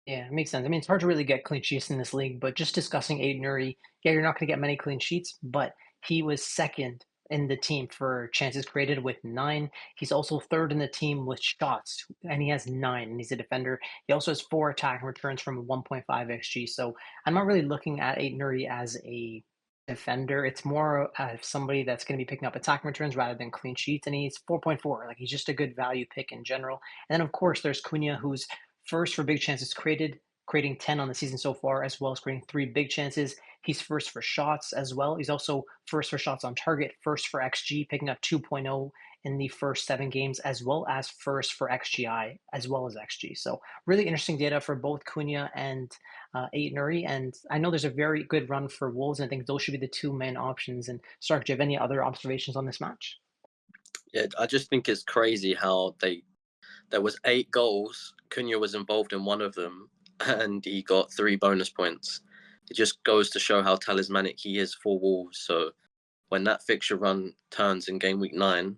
Yeah, it makes sense. I mean, it's hard to really get clean sheets in this league, but just discussing Aid Nuri, yeah, you're not going to get many clean sheets, but he was second in the team for chances created with 9. He's also third in the team with shots, and he has 9, and he's a defender. He also has 4 attack returns from 1.5 XG. So I'm not really looking at Aid Nuri as a defender. It's more somebody that's going to be picking up attack returns rather than clean sheets, and he's 4.4. Like he's just a good value pick in general. And then of course there's Cunha, who's first for big chances created, creating 10 on the season so far, as well as creating 3 big chances. He's first for shots as well. He's also first for shots on target, first for XG, picking up 2.0 in the first 7 games, as well as first for XGI, as well as XG. So really interesting data for both Cunha and Aid Nuri. And I know there's a very good run for Wolves, and I think those should be the 2 main options. And Stark, do you have any other observations on this match? Yeah, I just think it's crazy how there was 8 goals. Cunha was involved in one of them, and he got 3 bonus points. It just goes to show how talismanic he is for Wolves. So when that fixture run turns in game week 9,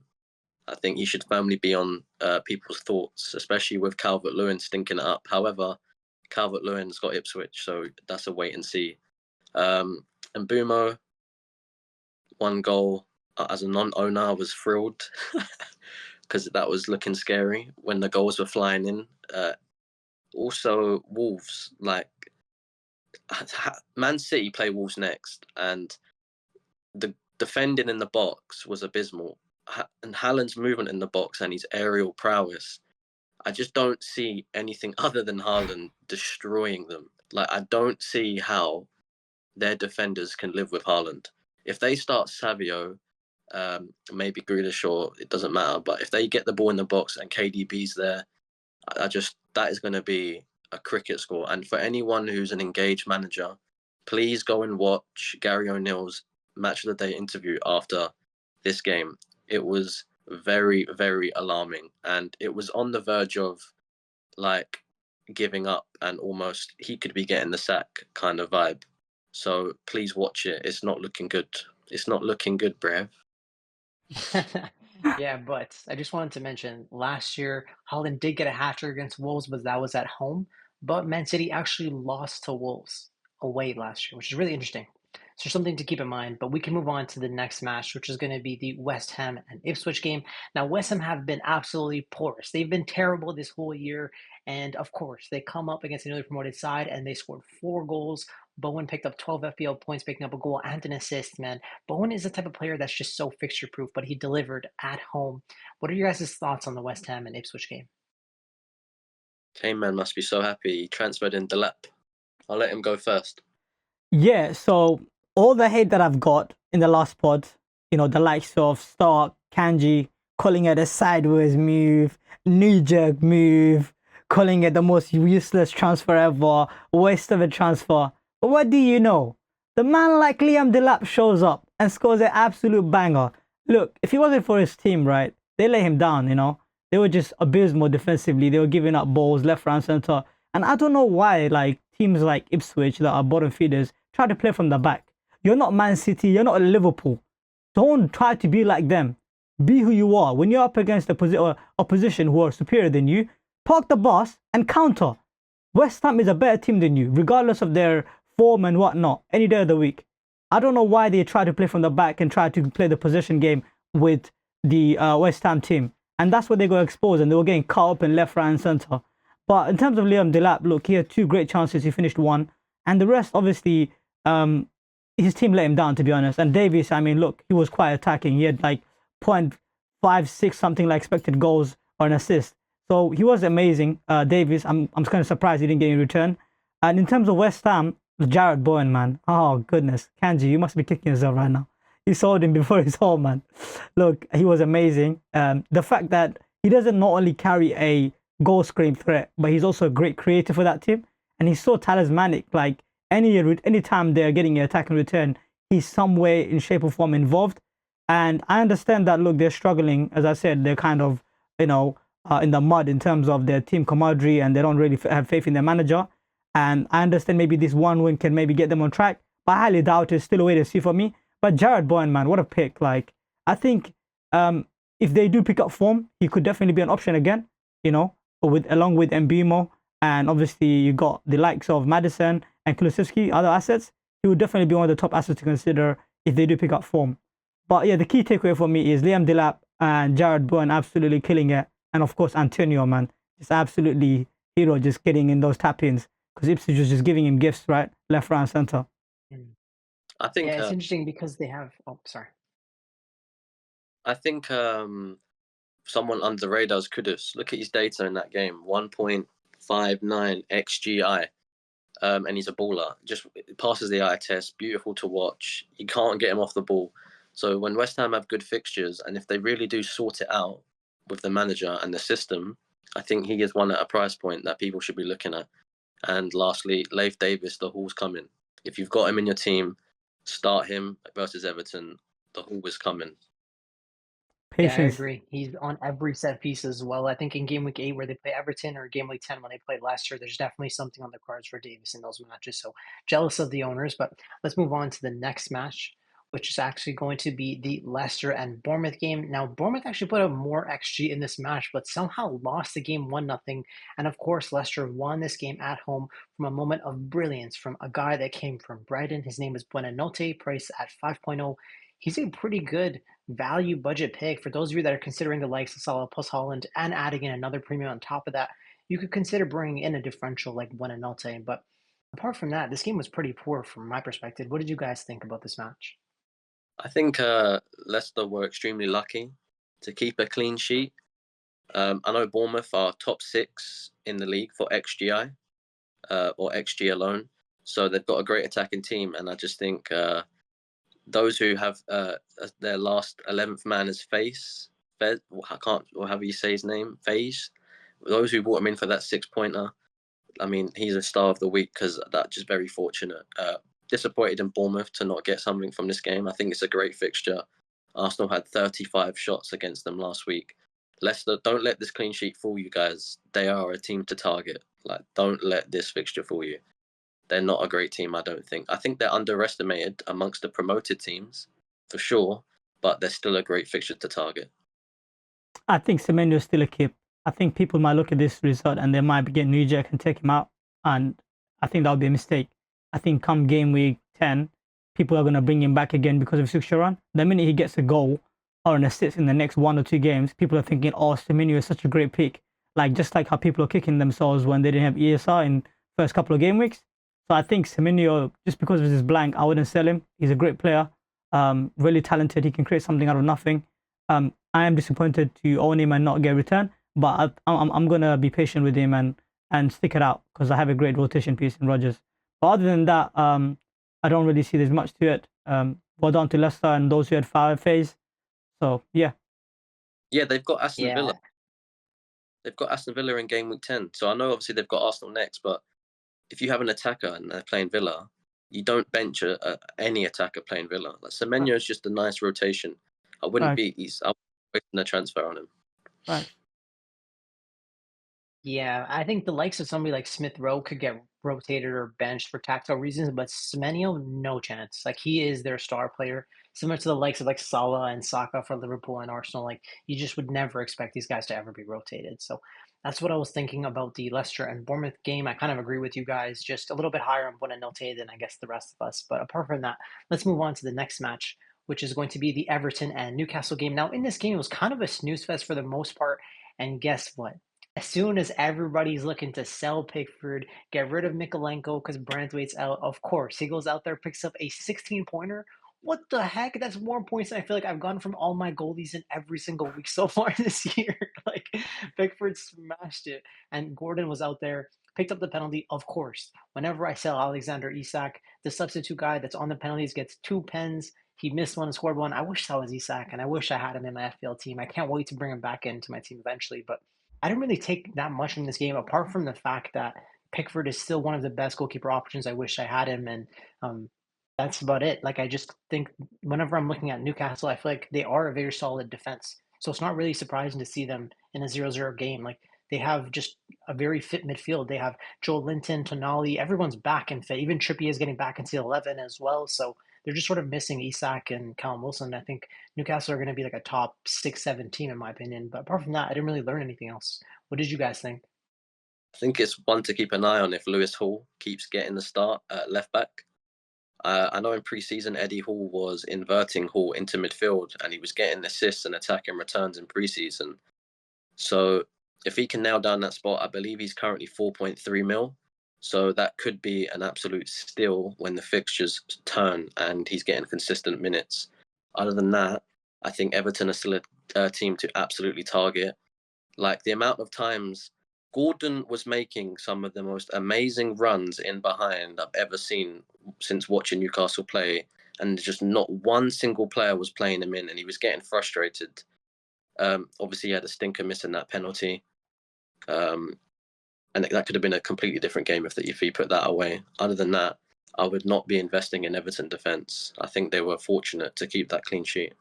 I think he should firmly be on people's thoughts, especially with Calvert-Lewin stinking it up. However, Calvert-Lewin's got Ipswich, so that's a wait and see. And Bumo, 1 goal. As a non-owner, I was thrilled because that was looking scary when the goals were flying in. Also, Wolves, like Man City play Wolves next, and the defending in the box was abysmal. And Haaland's movement in the box and his aerial prowess, I just don't see anything other than Haaland destroying them. Like, I don't see how their defenders can live with Haaland. If they start Savio, maybe Grealish, or it doesn't matter, but if they get the ball in the box and KDB's there, that is going to be a cricket score. And for anyone who's an engaged manager, please go and watch Gary O'Neill's Match of the Day interview after this game. It was very, very alarming, and it was on the verge of like giving up and almost he could be getting the sack kind of vibe. So please watch it. It's not looking good. It's not looking good, Brev. Yeah, but I just wanted to mention last year, Haaland did get a hat trick against Wolves, but that was at home. But Man City actually lost to Wolves away last year, which is really interesting. So something to keep in mind. But we can move on to the next match, which is going to be the West Ham and Ipswich game. Now, West Ham have been absolutely porous. They've been terrible this whole year. And of course, they come up against a newly promoted side and they scored 4 goals. Bowen picked up 12 FPL points, picking up a goal and an assist, man. Bowen is the type of player that's just so fixture proof, but he delivered at home. What are your guys' thoughts on the West Ham and Ipswich game? Kayman must be so happy he transferred in Delap. I'll let him go first. Yeah, so all the hate that I've got in the last pod, the likes of Stark, Kanji, calling it a sideways move, knee-jerk move, calling it the most useless transfer ever, waste of a transfer. But what do you know? The man like Liam Delap shows up and scores an absolute banger. Look, if he wasn't for his team, right, they let him down, They were just abysmal defensively. They were giving up balls left, right, center. And I don't know why, like, teams like Ipswich that are bottom feeders try to play from the back. You're not Man City. You're not Liverpool. Don't try to be like them. Be who you are. When you're up against the opposition who are superior than you, park the bus and counter. West Ham is a better team than you, regardless of their form and whatnot, any day of the week. I don't know why they try to play from the back and try to play the possession game with the West Ham team. And that's what they got exposed, and they were getting caught up in left, right, and centre. But in terms of Liam Delap, look, he had 2 great chances. He finished 1. And the rest, obviously, his team let him down, to be honest. And Davies, I mean, look, he was quite attacking. He had like 0.56 something like expected goals or an assist. So he was amazing. Davies, I'm kind of surprised he didn't get in return. And in terms of West Ham, Jared Bowen, man. Oh, goodness. Kanji, you must be kicking yourself right now. You sold him before his home, man. Look, he was amazing. The fact that he doesn't not only carry a goal scoring threat, but he's also a great creator for that team. And he's so talismanic. Like, any time they're getting an attack in return, he's somewhere in shape or form involved. And I understand that, look, they're struggling. As I said, they're kind of, in the mud in terms of their team camaraderie, and they don't really have faith in their manager. And I understand maybe this one win can maybe get them on track, but I highly doubt it. Still a way to see for me. But Jared Bowen, man, what a pick. Like, I think if they do pick up form, he could definitely be an option again, along with Mbemo. And obviously, you got the likes of Madison and Kulusevski, other assets. He would definitely be one of the top assets to consider if they do pick up form. But yeah, the key takeaway for me is Liam Delap and Jared Bowen absolutely killing it. And of course, Antonio, man, just absolutely hero, just getting in those tap-ins. Because Ipswich was just giving him gifts, right? Left, right, and centre. I think. Yeah, it's interesting because they have. Oh, sorry. I think someone under the radar is Kudus. Look at his data in that game: 1.59 xGI, and he's a baller. Just passes the eye test. Beautiful to watch. You can't get him off the ball. So when West Ham have good fixtures, and if they really do sort it out with the manager and the system, I think he is one at a price point that people should be looking at. And lastly, Leif Davis, the haul's coming. If you've got him in your team, start him versus Everton. The haul is coming. Patience. Yeah, I agree. He's on every set piece as well. I think in Gameweek 8 where they play Everton, or Gameweek 10 when they played last year, there's definitely something on the cards for Davis in those matches. So jealous of the owners. But let's move on to the next match, which is actually going to be the Leicester and Bournemouth game. Now, Bournemouth actually put up more XG in this match, but somehow lost the game 1-0. And of course, Leicester won this game at home from a moment of brilliance from a guy that came from Brighton. His name is Buonanotte, priced at 5.0. He's a pretty good value budget pick. For those of you that are considering the likes of Salah plus Haaland and adding in another premium on top of that, you could consider bringing in a differential like Buonanotte. But apart from that, this game was pretty poor from my perspective. What did you guys think about this match? I think Leicester were extremely lucky to keep a clean sheet. I know Bournemouth are top 6 in the league for XGI or XG alone. So they've got a great attacking team. And I just think those who have their last 11th man as Face, or however you say his name, Face, those who brought him in for that 6-pointer, I mean, he's a star of the week because that's just very fortunate. Disappointed in Bournemouth to not get something from this game. I think it's a great fixture. Arsenal had 35 shots against them last week. Leicester, don't let this clean sheet fool you guys. They are a team to target. Like, don't let this fixture fool you. They're not a great team, I don't think. I think they're underestimated amongst the promoted teams, for sure, but they're still a great fixture to target. I think Semenyo is still a keep. I think people might look at this result and they might get knee-jerk and take him out, and I think that would be a mistake. I think come game week 10, people are going to bring him back again because of fixture run. The minute he gets a goal or an assist in the next 1 or 2 games, people are thinking, oh, Semenyo is such a great pick. Like, just like how people are kicking themselves when they didn't have ESR in first couple of game weeks. So I think Semenyo, just because of his blank, I wouldn't sell him. He's a great player, really talented. He can create something out of nothing. I am disappointed to own him and not get a return, but I'm gonna be patient with him and stick it out because I have a great rotation piece in Rodgers. But other than that, I don't really see there's much to it. Well done to Leicester and those who had fire phase. So yeah. Yeah, they've got Aston Villa. They've got Aston Villa in game week 10. So I know obviously they've got Arsenal next, but if you have an attacker and they're playing Villa, you don't bench any attacker playing Villa. Like Semenyo is just a nice rotation. I wouldn't be wasting a transfer on him. Right. Yeah, I think the likes of somebody like Smith Rowe could get rotated or benched for tactical reasons, but Semenyo, no chance. Like he is their star player, similar to the likes of like Salah and Saka for Liverpool and Arsenal. Like you just would never expect these guys to ever be rotated. So that's what I was thinking about the Leicester and Bournemouth game. I kind of agree with you guys, just a little bit higher on Buonanotte than I guess the rest of us. But apart from that, let's move on to the next match, which is going to be the Everton and Newcastle game. Now, in this game, it was kind of a snooze fest for the most part. And guess what? As soon as everybody's looking to sell Pickford, get rid of Mikolenko because Brandtwaite's out, of course, he goes out there, picks up a 16-pointer. What the heck? That's more points than I feel like I've gotten from all my goalies in every single week so far this year. Like, Pickford smashed it. And Gordon was out there, picked up the penalty, of course. Whenever I sell Alexander Isak, the substitute guy that's on the penalties gets 2 pens. He missed one and scored one. I wish that was Isak, and I wish I had him in my FPL team. I can't wait to bring him back into my team eventually, but I didn't really take that much from this game, apart from the fact that Pickford is still one of the best goalkeeper options. I wish I had him, and that's about it. Like I just think whenever I'm looking at Newcastle, I feel like they are a very solid defense. So it's not really surprising to see them in a 0-0 game. Like they have just a very fit midfield. They have Joel Linton, Tonali, everyone's back and fit. Even Trippier is getting back into the 11 as well. So they're just sort of missing Isak and Callum Wilson. I think Newcastle are going to be like a top 6-7 team in my opinion. But apart from that, I didn't really learn anything else. What did you guys think? I think it's one to keep an eye on if Lewis Hall keeps getting the start at left back. I know in pre-season Eddie Hall was inverting Hall into midfield and he was getting assists and attacking returns in pre-season. So if he can nail down that spot, I believe he's currently 4.3 mil. So that could be an absolute steal when the fixtures turn and he's getting consistent minutes. Other than that, I think Everton are still a team to absolutely target. Like the amount of times Gordon was making some of the most amazing runs in behind I've ever seen since watching Newcastle play, and just not one single player was playing him in, and he was getting frustrated. Obviously, he had a stinker missing that penalty. And that could have been a completely different game if he put that away. Other than that, I would not be investing in Everton defence. I think they were fortunate to keep that clean sheet.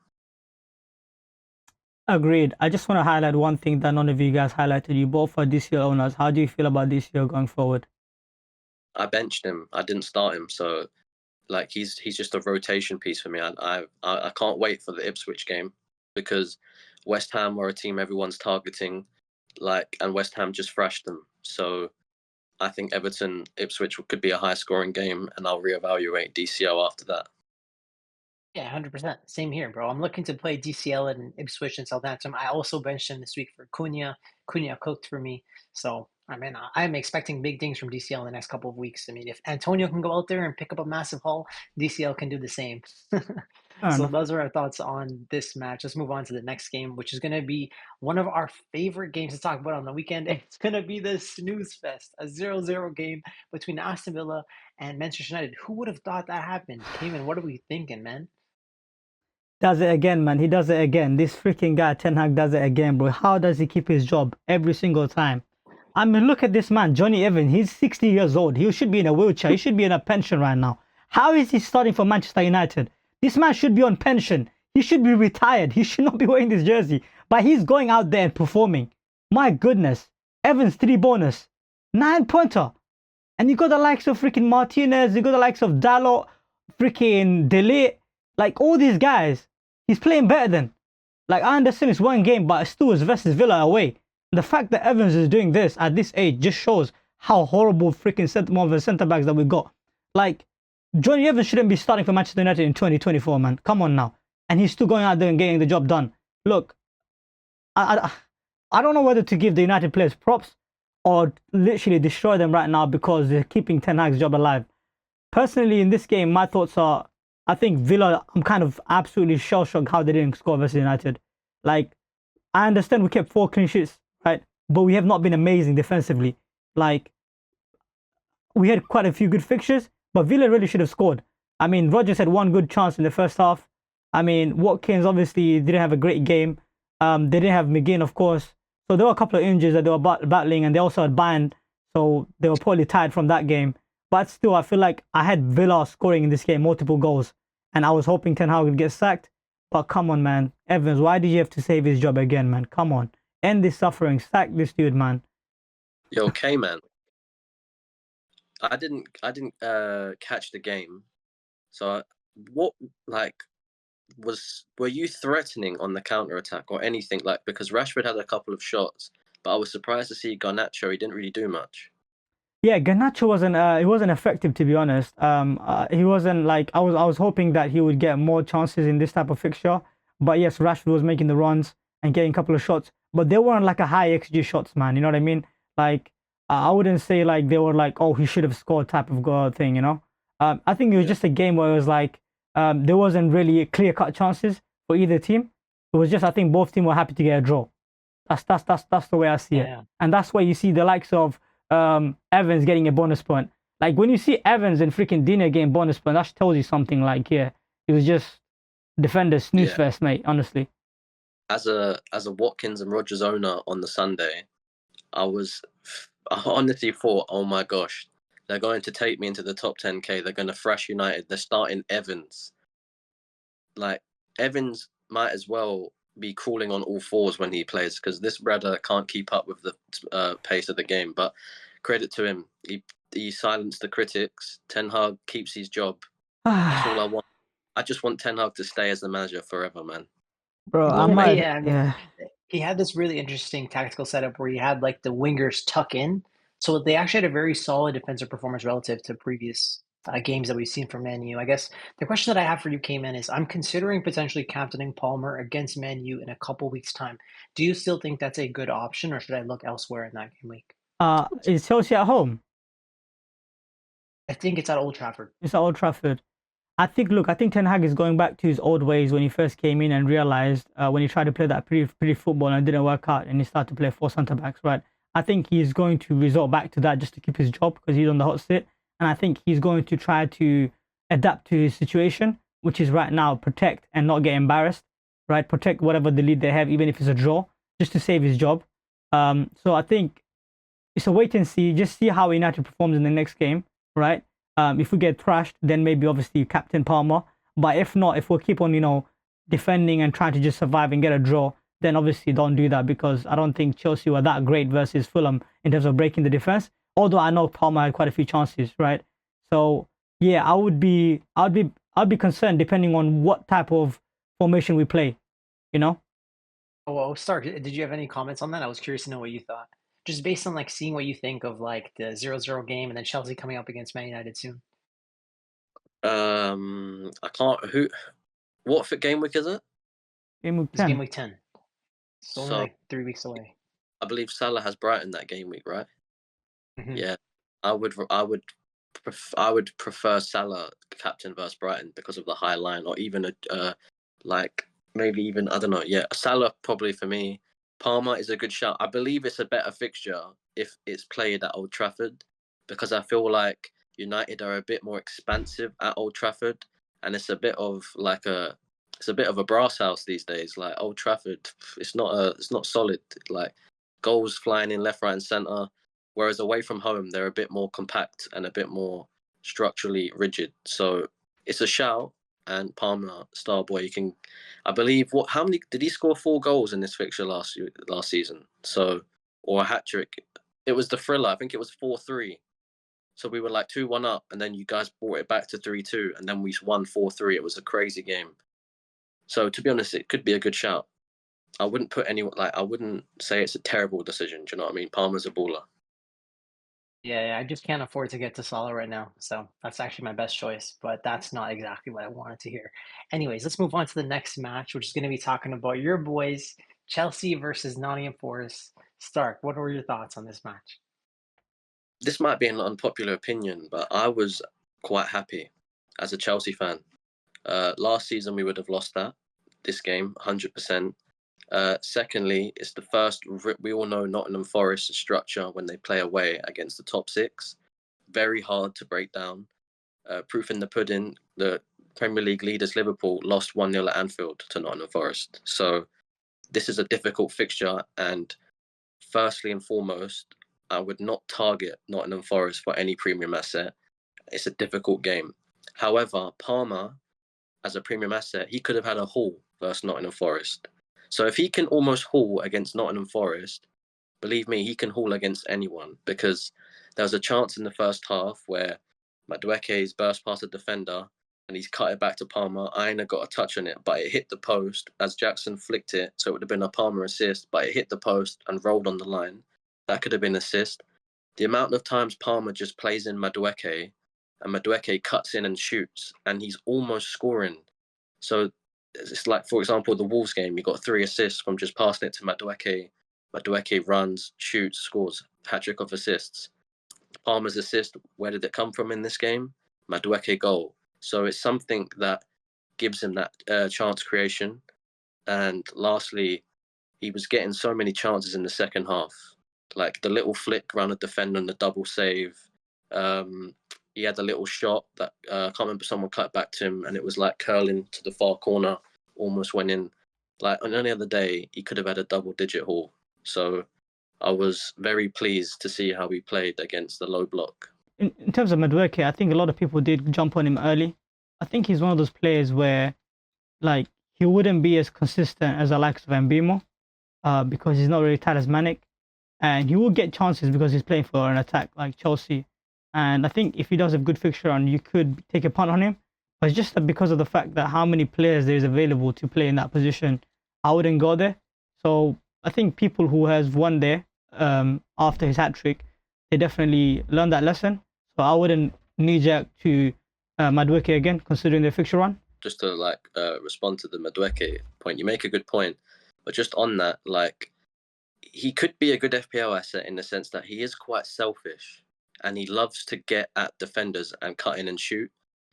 Agreed. I just want to highlight one thing that none of you guys highlighted. You both are DCL owners. How do you feel about DCL going forward? I benched him. I didn't start him. So, like, he's just a rotation piece for me. I can't wait for the Ipswich game because West Ham were a team everyone's targeting, and West Ham just thrashed them. So I think Everton Ipswich could be a high scoring game, and I'll reevaluate DCL after that. Yeah, 100%. Same here, bro. I'm looking to play DCL and Ipswich and Southampton. I also benched him this week for Cunha. Cunha cooked for me. So, I mean, I'm expecting big things from DCL in the next couple of weeks. I mean, if Antonio can go out there and pick up a massive haul, DCL can do the same. Fair So enough. those are our thoughts on this match. Let's move on to the next game, which is going to be one of our favorite games to talk about on the weekend. It's going to be the snooze fest, a 0-0 game between Aston Villa and Manchester United. Who would have thought that happened? Cayman, what are we thinking, man? Does it again, man. He does it again. This freaking guy, Ten Hag, does it again, bro. How does he keep his job every single time? I mean, look at this man, Johnny Evans. He's 60 years old. He should be in a wheelchair. He should be in a pension right now. How is he starting for Manchester United? This man should be on pension. He should be retired. He should not be wearing this jersey. But he's going out there and performing. My goodness. Evans, 3 bonus. 9 pointer. And you got the likes of freaking Martinez. You got the likes of Dalot, freaking Delete. Like, all these guys. He's playing better than. Like, I understand it's one game, but still it's versus Villa away. The fact that Evans is doing this at this age just shows how horrible freaking centre backs that we got. Like, Johnny Evans shouldn't be starting for Manchester United in 2024, man. Come on now. And he's still going out there and getting the job done. Look, I don't know whether to give the United players props or literally destroy them right now because they're keeping Ten Hag's job alive. Personally, in this game, my thoughts are, I think Villa, I'm kind of absolutely shell-shocked how they didn't score versus United. Like, I understand we kept 4 clean sheets, right? But we have not been amazing defensively. Like, we had quite a few good fixtures, but Villa really should have scored. I mean, Rodgers had 1 good chance in the first half. I mean, Watkins obviously didn't have a great game. They didn't have McGinn, of course. So there were a couple of injuries that they were battling, and they also had Bayern. So they were probably tired from that game. But still, I feel like I had Villa scoring in this game, multiple goals. And I was hoping Ten Hag would get sacked. But come on, man. Evans, why did you have to save his job again, man? Come on. End this suffering. Sack this dude, man. Yo, K-man. I didn't catch the game. So were you threatening on the counter attack or anything, like, because Rashford had a couple of shots, but I was surprised to see Garnacho. He didn't really do much. Yeah, Garnacho wasn't effective, to be honest. He wasn't, like, I was hoping that he would get more chances in this type of fixture. But yes, Rashford was making the runs and getting a couple of shots, but they weren't like a high XG shots, man. You know what I mean? Like, I wouldn't say like they were like, oh, he should have scored type of goal thing, you know? I think it was just a game where it was like, there wasn't really clear-cut chances for either team. It was just, I think both teams were happy to get a draw. That's the way I see it. And that's why you see the likes of Evans getting a bonus point. Like, when you see Evans and freaking Dina getting bonus point, that tells you something. Like, yeah, it was just defenders snooze fest, mate, honestly. As a Watkins and Rodgers owner on the Sunday, I honestly thought, oh my gosh, they're going to take me into the top 10k. They're going to thrash United. They're starting Evans. Like, Evans might as well be crawling on all fours when he plays, because this brother can't keep up with the pace of the game. But credit to him. He silenced the critics. Ten Hag keeps his job. That's all I want. I just want Ten Hag to stay as the manager forever, man. Bro, he had this really interesting tactical setup where he had like the wingers tuck in. So they actually had a very solid defensive performance relative to previous games that we've seen from Man U. I guess the question that I have for you, K-Man, is I'm considering potentially captaining Palmer against Man U in a couple weeks' time. Do you still think that's a good option, or should I look elsewhere in that game week? Is Chelsea at home? I think it's at Old Trafford. It's at Old Trafford. I think Ten Hag is going back to his old ways when he first came in and realized when he tried to play that pretty football and it didn't work out, and he started to play 4 centre-backs, right? I think he's going to resort back to that just to keep his job because he's on the hot seat. And I think he's going to try to adapt to his situation, which is right now protect and not get embarrassed, right? Protect whatever the lead they have, even if it's a draw, just to save his job. So I think it's a wait and see. Just see how United performs in the next game, right? If we get thrashed, then maybe obviously captain Palmer. But if not, if we'll keep on, defending and trying to just survive and get a draw, then obviously don't do that, because I don't think Chelsea were that great versus Fulham in terms of breaking the defense. Although I know Palmer had quite a few chances, right? So yeah, I'd be concerned depending on what type of formation we play, Oh, well, Stark, did you have any comments on that? I was curious to know what you thought. Just based on like seeing what you think of like the 0-0 game and then Chelsea coming up against Man United soon. I can't. What game week is it? Game week 10. It's game week 10. It's only like 3 weeks away. I believe Salah has Brighton that game week, right? Mm-hmm. Yeah, I would prefer Salah captain versus Brighton because of the high line, or even maybe even, I don't know. Yeah, Salah probably for me. Palmer is a good shout. I believe it's a better fixture if it's played at Old Trafford, because I feel like United are a bit more expansive at Old Trafford, and it's a bit of a brass house these days. Like Old Trafford, it's not solid. Like goals flying in left, right, and centre. Whereas away from home, they're a bit more compact and a bit more structurally rigid. So it's a shout. And Palmer, star boy, you can, I believe, how many did he score? 4 goals in this fixture last season. So, or a hat trick. It was the thriller. I think it was 4-3. So we were like 2-1 up, and then you guys brought it back to 3-2, and then we won 4-3. It was a crazy game. So to be honest, it could be a good shout. I wouldn't I wouldn't say it's a terrible decision. Do you know what I mean? Palmer's a baller. Yeah, I just can't afford to get to Salah right now. So that's actually my best choice, but that's not exactly what I wanted to hear. Anyways, let's move on to the next match, which is going to be talking about your boys, Chelsea versus Nottingham Forest. Stark, what were your thoughts on this match? This might be an unpopular opinion, but I was quite happy as a Chelsea fan. Last season, we would have lost this game, 100%. Secondly, it's the first, we all know Nottingham Forest's structure when they play away against the top 6. Very hard to break down. Proof in the pudding, the Premier League leaders Liverpool lost 1-0 at Anfield to Nottingham Forest. So this is a difficult fixture, and firstly and foremost, I would not target Nottingham Forest for any premium asset. It's a difficult game. However, Palmer, as a premium asset, he could have had a haul versus Nottingham Forest. So if he can almost haul against Nottingham Forest, believe me, he can haul against anyone, because there was a chance in the first half where Madueke's burst past a defender and he's cut it back to Palmer. Aina got a touch on it, but it hit the post as Jackson flicked it. So it would have been a Palmer assist, but it hit the post and rolled on the line. That could have been assist. The amount of times Palmer just plays in Madueke and Madueke cuts in and shoots, and he's almost scoring. So it's like, for example, the Wolves game, you got 3 assists from just passing it to Madueke. Madueke runs, shoots, scores, hat-trick of assists. Palmer's assist, where did it come from in this game? Madueke goal. So it's something that gives him that chance creation. And lastly, he was getting so many chances in the second half. Like the little flick around the defender and the double save. He had a little shot that I can't remember, someone cut back to him and it was like curling to the far corner, almost went in. Like on any other day, he could have had a double-digit haul. So I was very pleased to see how he played against the low block. In terms of Madueke, I think a lot of people did jump on him early. I think he's one of those players where, like, he wouldn't be as consistent as the likes of Mbemo, because he's not really talismanic, and he will get chances because he's playing for an attack like Chelsea. And I think if he does a good fixture run, you could take a punt on him. But it's just that because of the fact that how many players there is available to play in that position, I wouldn't go there. So I think people who has won there after his hat trick, they definitely learned that lesson. So I wouldn't knee-jerk to Madueke again, considering their fixture run. Just to respond to the Madueke point, you make a good point. But just on that, like, he could be a good FPL asset in the sense that he is quite selfish and he loves to get at defenders and cut in and shoot.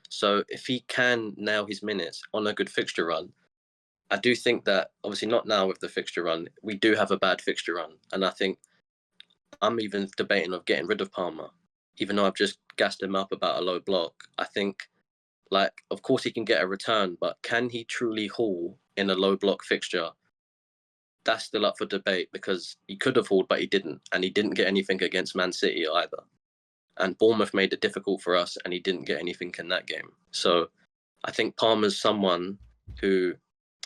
So if he can nail his minutes on a good fixture run, I do think that, obviously not now with the fixture run, we do have a bad fixture run. And I think I'm even debating of getting rid of Palmer, even though I've just gassed him up about a low block. I think, like, of course he can get a return, but can he truly haul in a low block fixture? That's still up for debate, because he could have hauled, but he didn't. And he didn't get anything against Man City either. And Bournemouth made it difficult for us, and he didn't get anything in that game. So I think Palmer's someone who,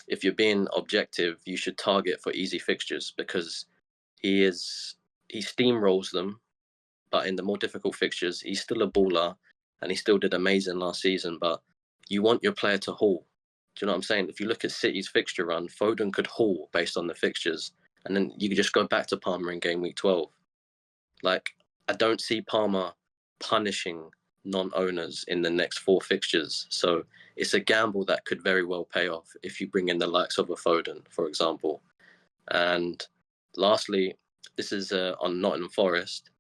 if you're being objective, you should target for easy fixtures, because he steamrolls them, but in the more difficult fixtures, he's still a baller, and he still did amazing last season. But you want your player to haul. Do you know what I'm saying? If you look at City's fixture run, Foden could haul based on the fixtures, and then you could just go back to Palmer in game week 12. Like, I don't see Palmer punishing non-owners in the next 4 fixtures. So it's a gamble that could very well pay off if you bring in the likes of a Foden, for example. And lastly, this is on Nottingham Forest.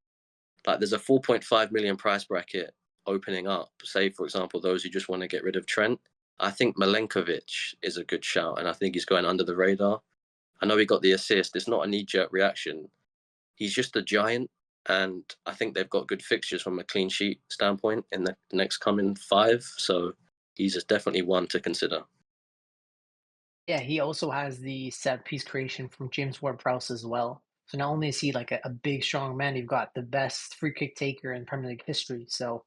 Like, there's a 4.5 million price bracket opening up. Say, for example, those who just want to get rid of Trent. I think Milenkovic is a good shout, and I think he's going under the radar. I know he got the assist. It's not a knee-jerk reaction. He's just a giant, and I think they've got good fixtures from a clean sheet standpoint in the next coming 5. So he's definitely one to consider. Yeah, he also has the set piece creation from James Ward-Prowse as well. So not only is he like a big, strong man, you've got the best free kick taker in Premier League history. So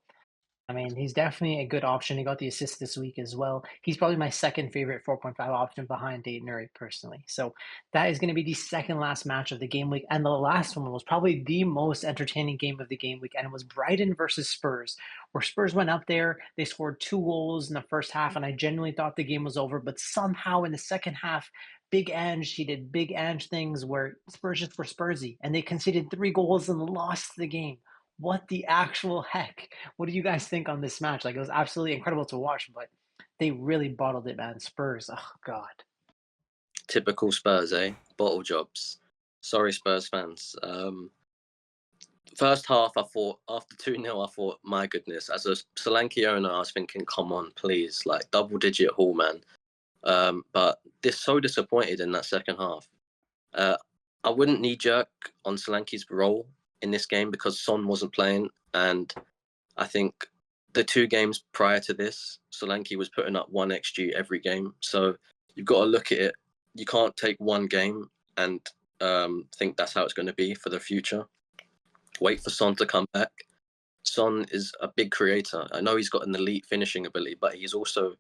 I mean, he's definitely a good option. He got the assist this week as well. He's probably my second favorite 4.5 option behind Dayton Nuri personally. So that is going to be the second last match of the game week. And the last one was probably the most entertaining game of the game week. And it was Brighton versus Spurs, where Spurs went up there. They scored 2 goals in the first half. And I genuinely thought the game was over. But somehow in the second half, Big Ange, he did Big Ange things where Spurs just were Spursy. And they conceded 3 goals and lost the game. What the actual heck? What do you guys think on this match? Like, it was absolutely incredible to watch, but they really bottled it, man. Spurs, oh god. Typical Spurs, eh? Bottle jobs. Sorry, Spurs fans. First half, I thought, after 2-0, I thought, my goodness, as a Solanke owner, I was thinking, come on, please, like, double-digit haul, man. But they're so disappointed in that second half. I wouldn't knee-jerk on Solanke's role in this game because Son wasn't playing, and I think the 2 games prior to this, Solanke was putting up 1 XG every game. So you've got to look at it. You can't take one game and think that's how it's going to be for the future. Wait for Son to come back. Son is a big creator. I know he's got an elite finishing ability, but he's also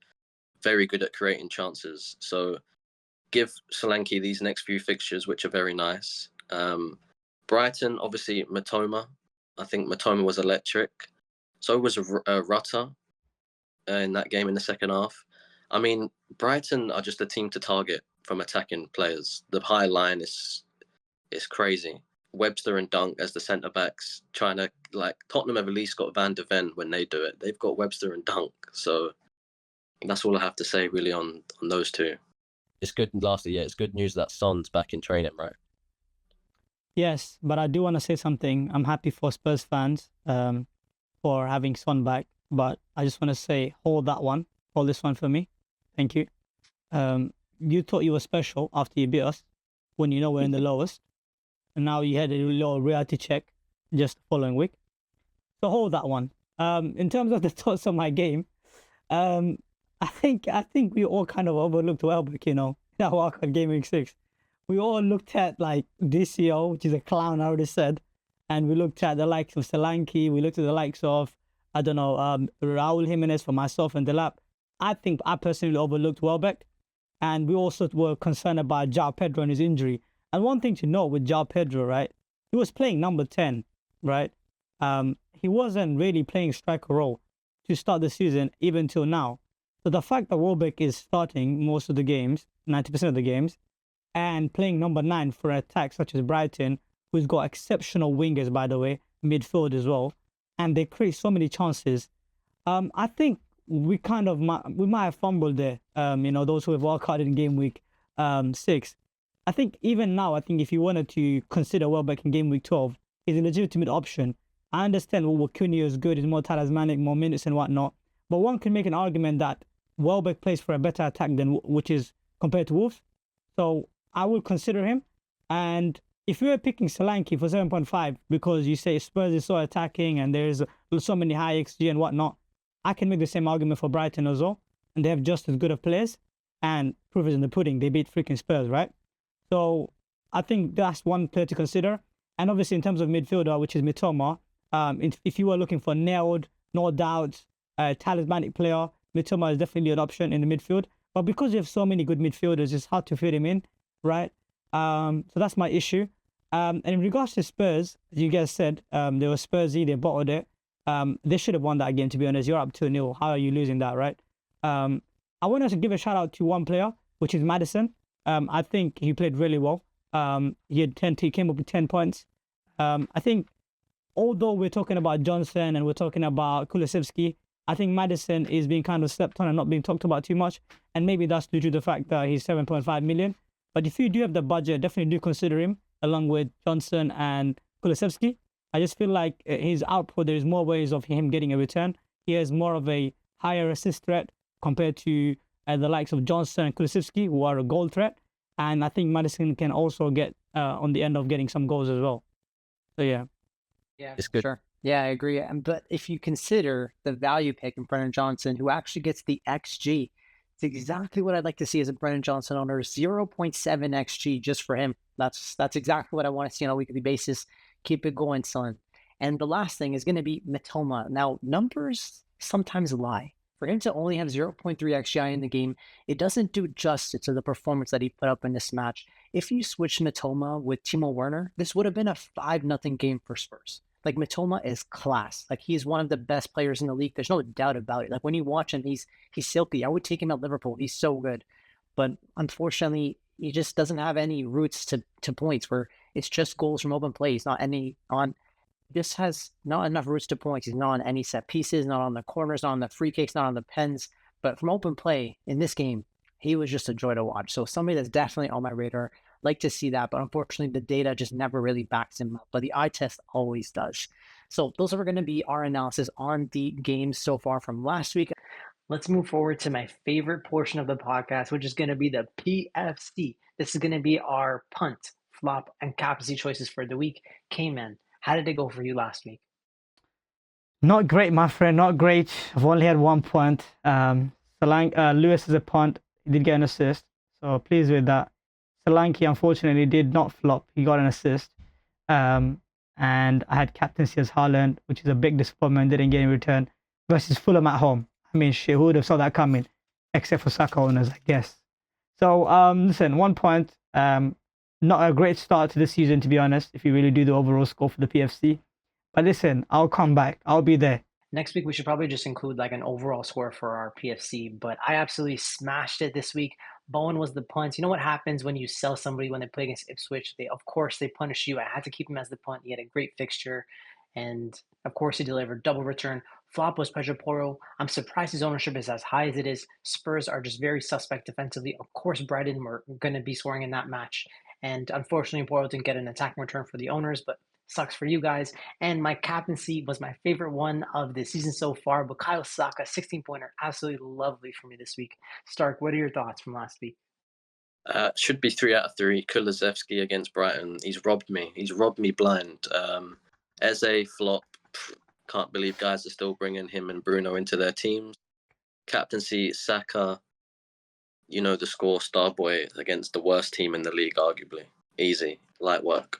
very good at creating chances. So give Solanke these next few fixtures, which are very nice. Brighton, obviously, Matoma. I think Matoma was electric. So was Rutter in that game in the second half. I mean, Brighton are just a team to target from attacking players. The high line is crazy. Webster and Dunk as the centre-backs trying to, like, Tottenham have at least got Van de Ven when they do it. They've got Webster and Dunk. So that's all I have to say, really, on those two. It's good, lastly, yeah, it's good news that Son's back in training, right? Yes, but I do want to say something. I'm happy for Spurs fans for having Son back, but I just want to say, hold this one for me. Thank you. You thought you were special after you beat us when you know we're in the lowest, and now you had a little reality check just the following week. So hold that one. In terms of the thoughts on my game, I think we all kind of overlooked Welbeck, in our Game Week 6. We all looked at like DCO, which is a clown, I already said, and we looked at the likes of Solanke, we looked at the likes of, Raul Jimenez for myself and Delap. I think I personally overlooked Welbeck, and we also were concerned about João Pedro and his injury. And one thing to note with João Pedro, right, he was playing number 10, right? He wasn't really playing striker role to start the season, even till now. So the fact that Welbeck is starting most of the games, 90% of the games, and playing number 9 for an attack such as Brighton, who's got exceptional wingers, by the way, midfield as well, and they create so many chances. I think we might have fumbled there. Those who have wildcarded in game week 6. I think even now, if you wanted to consider Welbeck in game week 12, he's a legitimate option. I understand Cunha is good, he's more talismanic, more minutes and whatnot, but one can make an argument that Welbeck plays for a better attack than which is compared to Wolves. So I will consider him. And if you were picking Solanke for 7.5 because you say Spurs is so attacking and there's so many high XG and whatnot, I can make the same argument for Brighton as well. And they have just as good of players. And proof is in the pudding. They beat freaking Spurs, right? So I think that's one player to consider. And obviously in terms of midfielder, which is Mitoma, if you were looking for nailed, no doubts, talismanic player, Mitoma is definitely an option in the midfield. But because you have so many good midfielders, it's hard to fit him in, right? So that's my issue. And in regards to Spurs, as you guys said, they were Spursy, they bottled it. They should have won that game, to be honest. You're up 2-0. How are you losing that, right? I want to give a shout out to one player, which is Maddison. I think he played really well. He came up with 10 points. I think, although we're talking about Johnson and we're talking about Kulusevski, I think Maddison is being kind of slept on and not being talked about too much. And maybe that's due to the fact that he's 7.5 million. But if you do have the budget, definitely do consider him along with Johnson and Kulusevski. I just feel like his output, there's more ways of him getting a return. He has more of a higher assist threat compared to the likes of Johnson and Kulusevski, who are a goal threat. And I think Maddison can also get on the end of getting some goals as well. So, yeah. Yeah, It's good. sure. Yeah, I agree. But if you consider the value pick in Brennan Johnson, who actually gets the XG It's exactly what I'd like to see as a Brennan Johnson owner. 0.7 XG just for him. That's exactly what I want to see on a weekly basis. Keep it going, son. And the last thing is going to be Matoma. Now, numbers sometimes lie. For him to only have 0.3 XGI in the game, it doesn't do justice to the performance that he put up in this match. If you switch Matoma with Timo Werner, this would have been a 5-0 game for Spurs. Like, Matoma is class. Like, he's one of the best players in the league. There's no doubt about it. Like, when you watch him, he's silky. I would take him at Liverpool. He's so good. But unfortunately, he just doesn't have any roots to points where it's just goals from open play. He's not any on. This has not enough roots to points. He's not on any set pieces, not on the corners, not on the free kicks, not on the pens. But from open play in this game, he was just a joy to watch. So somebody that's definitely on my radar. Like to see that, but unfortunately, the data just never really backs him up. But the eye test always does. So those are going to be our analysis on the games so far from last week. Let's move forward to my favorite portion of the podcast, which is going to be the PFC. This is going to be our punt, flop, and captaincy choices for the week. Kayman, how did it go for you last week? Not great, my friend. Not great. I've only had 1 point. Lewis is a punt. He did get an assist, so pleased with that. Solanke, unfortunately, did not flop. He got an assist. And I had captaincy as Haaland, which is a big disappointment. Didn't get in return. Versus Fulham at home. I mean, shit, who would have saw that coming? Except for Saka owners, I guess. So, listen, 1 point. Not a great start to the season, to be honest, if you really do the overall score for the PFC. But listen, I'll come back. I'll be there. Next week, we should probably just include like an overall score for our PFC, but I absolutely smashed it this week. Bowen was the punt. You know what happens when you sell somebody when they play against Ipswich? Of course, they punish you. I had to keep him as the punt. He had a great fixture, and of course, he delivered double return. Flop was Pedro Porro. I'm surprised his ownership is as high as it is. Spurs are just very suspect defensively. Of course, Brighton were going to be scoring in that match, and unfortunately, Porro didn't get an attacking return for the owners, but sucks for you guys. And my captaincy was my favorite one of the season so far. Bukayo Saka, 16-pointer, absolutely lovely for me this week. Stark, what are your thoughts from last week? Should be 3 out of 3. Kulusevski against Brighton. He's robbed me. He's robbed me blind. Eze flop. Can't believe guys are still bringing him and Bruno into their teams. Captaincy Saka. You know the score. Starboy against the worst team in the league, arguably. Easy, light work.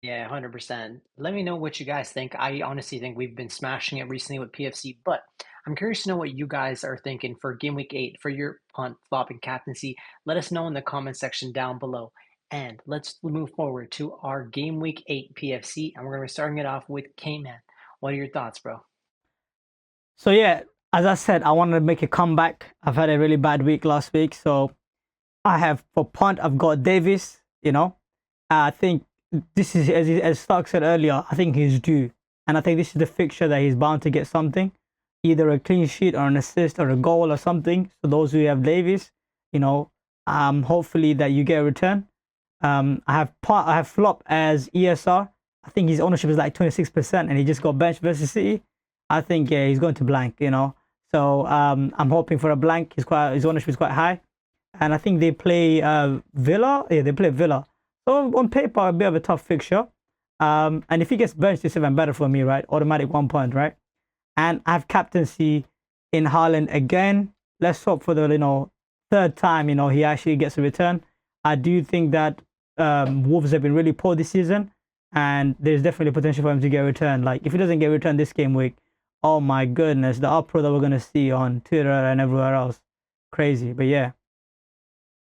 Yeah, 100%. Let me know what you guys think. I honestly think we've been smashing it recently with PFC, but I'm curious to know what you guys are thinking for Game Week 8 for your punt, flop, and captaincy. Let us know in the comment section down below. And let's move forward to our Game Week 8 PFC, and we're going to be starting it off with Kayman. What are your thoughts, bro? So yeah, as I said, I wanted to make a comeback. I've had a really bad week last week, so I have for punt, I've got Davis. I think this is, as Stark said earlier, I think he's due. And I think this is the fixture that he's bound to get something. Either a clean sheet or an assist or a goal or something. So those who have Davis, hopefully that you get a return. I have flop as ESR. I think his ownership is like 26% and he just got benched versus City. I think he's going to blank, So I'm hoping for a blank. His ownership is quite high. And I think they play Villa. Yeah, they play Villa. So on paper, a bit of a tough fixture. And if he gets benched, it's even better for me, right? Automatic 1 point, right? And I have captaincy in Haaland again. Let's hope for the third time, he actually gets a return. I do think that Wolves have been really poor this season, and there's definitely potential for him to get a return. Like if he doesn't get a return this game week, oh my goodness, the uproar that we're gonna see on Twitter and everywhere else, crazy. But yeah.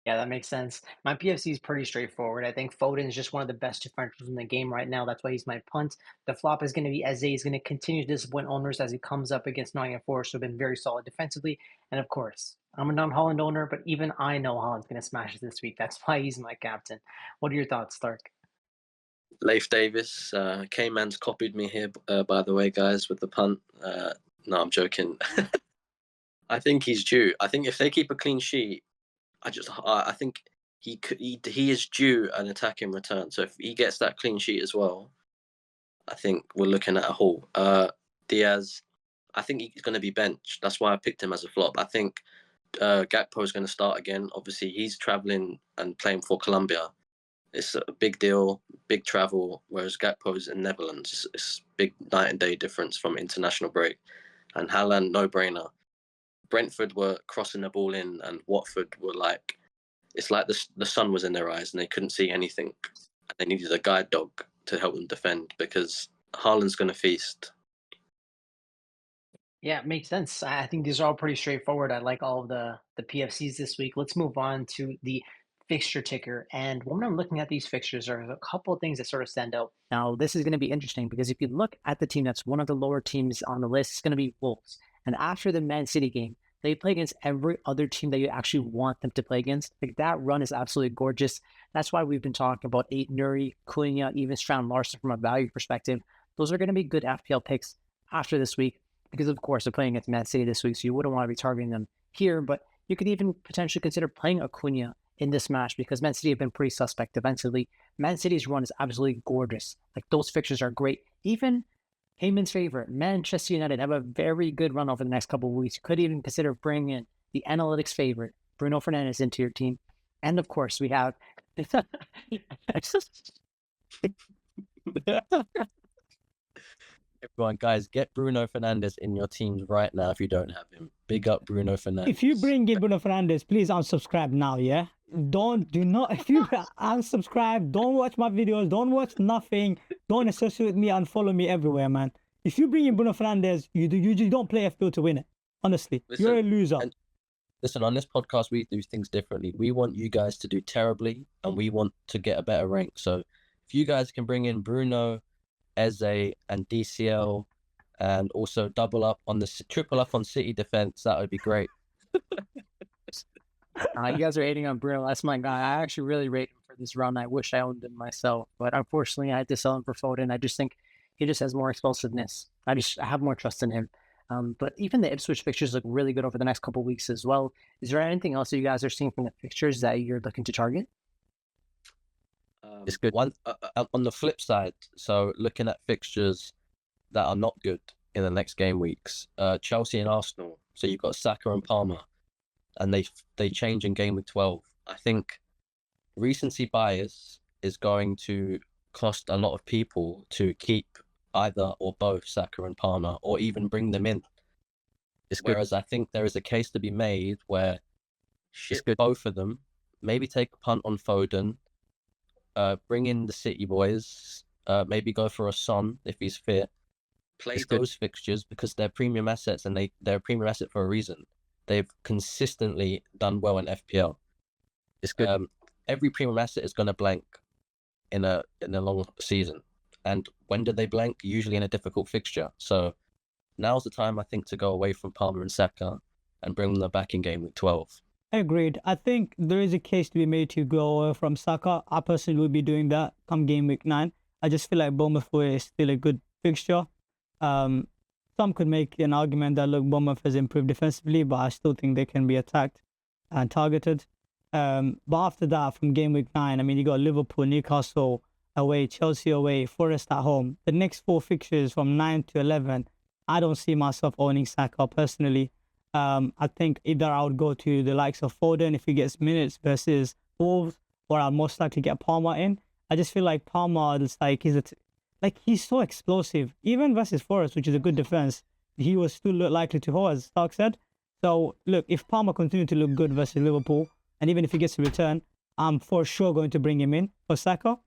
Yeah, that makes sense. My PFC is pretty straightforward. I think Foden is just one of the best differentials in the game right now. That's why he's my punt. The flop is going to be Eze. He's going to continue to disappoint owners as he comes up against Nottingham Forest, who have been very solid defensively. And of course, I'm a non-Haaland owner, but even I know Haaland's going to smash it this week. That's why he's my captain. What are your thoughts, Stark? Leif Davis. Kayman's copied me here, by the way, guys, with the punt. No, I'm joking. I think he's due. I think if they keep a clean sheet, I think he is due an attacking return. So if he gets that clean sheet as well, I think we're looking at a haul. Diaz, I think he's going to be benched. That's why I picked him as a flop. I think Gakpo is going to start again. Obviously, he's traveling and playing for Colombia. It's a big deal, big travel, whereas Gakpo is in Netherlands. It's big night and day difference from international break. And Haaland, no-brainer. Brentford were crossing the ball in, and Watford were like, it's like the sun was in their eyes and they couldn't see anything. And they needed a guide dog to help them defend because Haaland's going to feast. Yeah, it makes sense. I think these are all pretty straightforward. I like all of the PFCs this week. Let's move on to the fixture ticker. And when I'm looking at these fixtures, there are a couple of things that sort of stand out. Now, this is going to be interesting because if you look at the team that's one of the lower teams on the list, it's going to be Wolves. And after the Man City game, they play against every other team that you actually want them to play against. Like, that run is absolutely gorgeous. That's why we've been talking about Nuri, Cunha, even Strand Larson from a value perspective. Those are going to be good FPL picks after this week because, of course, they're playing against Man City this week, so you wouldn't want to be targeting them here. But you could even potentially consider playing Cunha in this match because Man City have been pretty suspect defensively. Man City's run is absolutely gorgeous. Like, those fixtures are great. Even Kayman's favorite, Manchester United, have a very good run over the next couple of weeks. You could even consider bringing in the analytics favorite, Bruno Fernandes, into your team. And of course, we have Everyone, guys, get Bruno Fernandes in your teams right now if you don't have him. Big up Bruno Fernandes. If you bring in Bruno Fernandes, please unsubscribe now, yeah? Do not, if you unsubscribe, don't watch my videos, don't watch nothing, don't associate with me, unfollow me everywhere, man. If you bring in Bruno Fernandes, you don't play FPL to win it. Honestly, you're a loser. Listen, on this podcast, we do things differently. We want you guys to do terribly, and we want to get a better rank. So if you guys can bring in Bruno, Eze, and DCL, and also triple up on City defense, that would be great. You guys are hating on Bruno. That's my guy. I actually really rate him for this run. I wish I owned him myself, but unfortunately, I had to sell him for Foden. I just think he just has more explosiveness. I have more trust in him. But even the Ipswich fixtures look really good over the next couple of weeks as well. Is there anything else that you guys are seeing from the fixtures that you're looking to target? It's good. On the flip side, so looking at fixtures that are not good in the next game weeks, Chelsea and Arsenal. So you've got Saka and Palmer, and they change in game week 12. I think recency bias is going to cost a lot of people to keep either or both Saka and Palmer, or even bring them in. Whereas I think there is a case to be made where it's good both of them. Maybe take a punt on Foden, bring in the City boys, maybe go for a Son if he's fit. Play those fixtures because they're premium assets, and they're a premium asset for a reason. They've consistently done well in FPL. It's good. Every premium asset is going to blank in a long season. And when did they blank? Usually in a difficult fixture. So now's the time, I think, to go away from Palmer and Saka and bring them back in game week 12. Agreed. I think there is a case to be made to go away from Saka. I personally will be doing that come game week 9. I just feel like Bournemouth is still a good fixture. Some could make an argument that, look, Bournemouth has improved defensively, but I still think they can be attacked and targeted. But after that, from game week 9, I mean, you got Liverpool, Newcastle away, Chelsea away, Forest at home. The next 4 fixtures from 9 to 11, I don't see myself owning Saka personally. I think either I would go to the likes of Foden if he gets minutes versus Wolves, or I'll most likely get Palmer in. I just feel like Palmer is like he's so explosive. Even versus Forest, which is a good defense, he was still likely to hold, as Stark said. So look, if Palmer continues to look good versus Liverpool, and even if he gets a return, I'm for sure going to bring him in for Saka.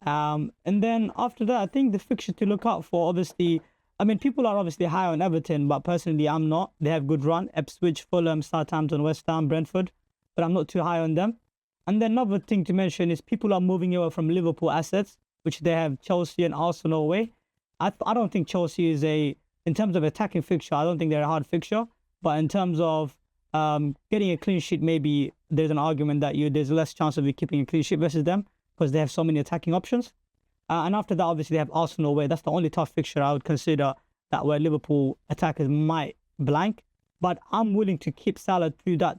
And then after that, I think the fixture to look out for, obviously, I mean, people are obviously high on Everton, but personally, I'm not. They have good run. Ipswich, Fulham, Southampton, West Ham, Brentford, but I'm not too high on them. And then another thing to mention is people are moving away from Liverpool assets, which they have Chelsea and Arsenal away. I don't think Chelsea is in terms of attacking fixture, I don't think they're a hard fixture. But in terms of getting a clean sheet, maybe there's an argument that there's less chance of you keeping a clean sheet versus them because they have so many attacking options. And after that, obviously, they have Arsenal away. That's the only tough fixture I would consider that where Liverpool attackers might blank. But I'm willing to keep Salah through that,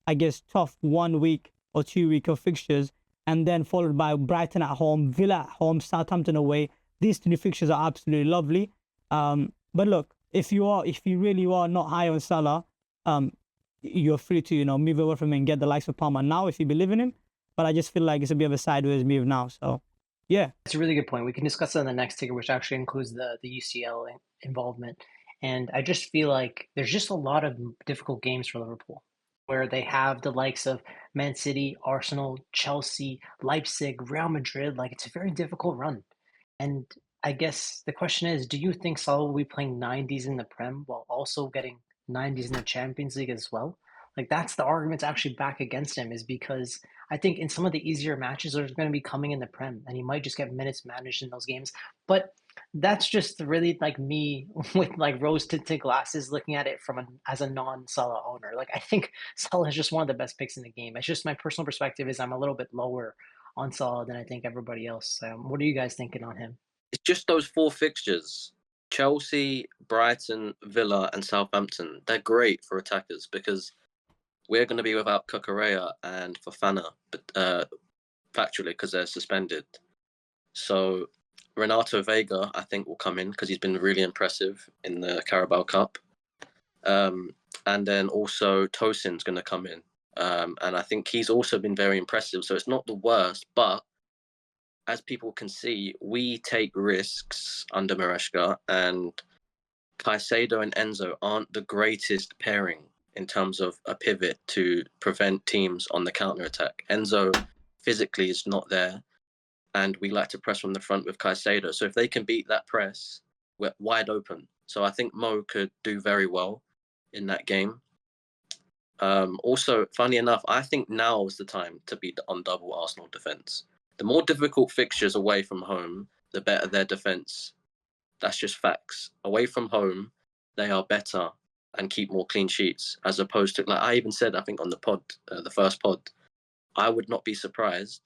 I guess, tough 1 week or 2 week of fixtures, and then followed by Brighton at home, Villa at home, Southampton away. These 3 fixtures are absolutely lovely. But look, if you really are not high on Salah, you're free to move away from him and get the likes of Palmer now if you believe in him. But I just feel like it's a bit of a sideways move now. So yeah, it's a really good point. We can discuss it on the next ticker, which actually includes the UCL involvement. And I just feel like there's just a lot of difficult games for Liverpool, where they have the likes of Man City, Arsenal, Chelsea, Leipzig, Real Madrid. Like, it's a very difficult run. And I guess the question is, do you think Salah will be playing 90s in the Prem while also getting 90s in the Champions League as well? Like, that's the argument actually back against him, is because I think in some of the easier matches, there's going to be coming in the Prem, and he might just get minutes managed in those games. But that's just really like me with like rose tinted glasses looking at it as a non-Salah owner. Like, I think Salah is just one of the best picks in the game. It's just my personal perspective is I'm a little bit lower on Salah than I think everybody else. What are you guys thinking on him? It's just those 4 fixtures: Chelsea, Brighton, Villa, and Southampton. They're great for attackers because we're going to be without Cucurella and Fofana, but factually because they're suspended. So Renato Vega, I think, will come in because he's been really impressive in the Carabao Cup. And then also Tosin's going to come in. And I think he's also been very impressive. So it's not the worst, but as people can see, we take risks under Maresca, and Caicedo and Enzo aren't the greatest pairing in terms of a pivot to prevent teams on the counter-attack. Enzo physically is not there, and we like to press from the front with Caicedo. So if they can beat that press, we're wide open. So I think Mo could do very well in that game. Also, funny enough, I think now is the time to be on double Arsenal defence. The more difficult fixtures away from home, the better their defence. That's just facts. Away from home, they are better and keep more clean sheets, as opposed to, like I even said, I think on the pod, the first pod, I would not be surprised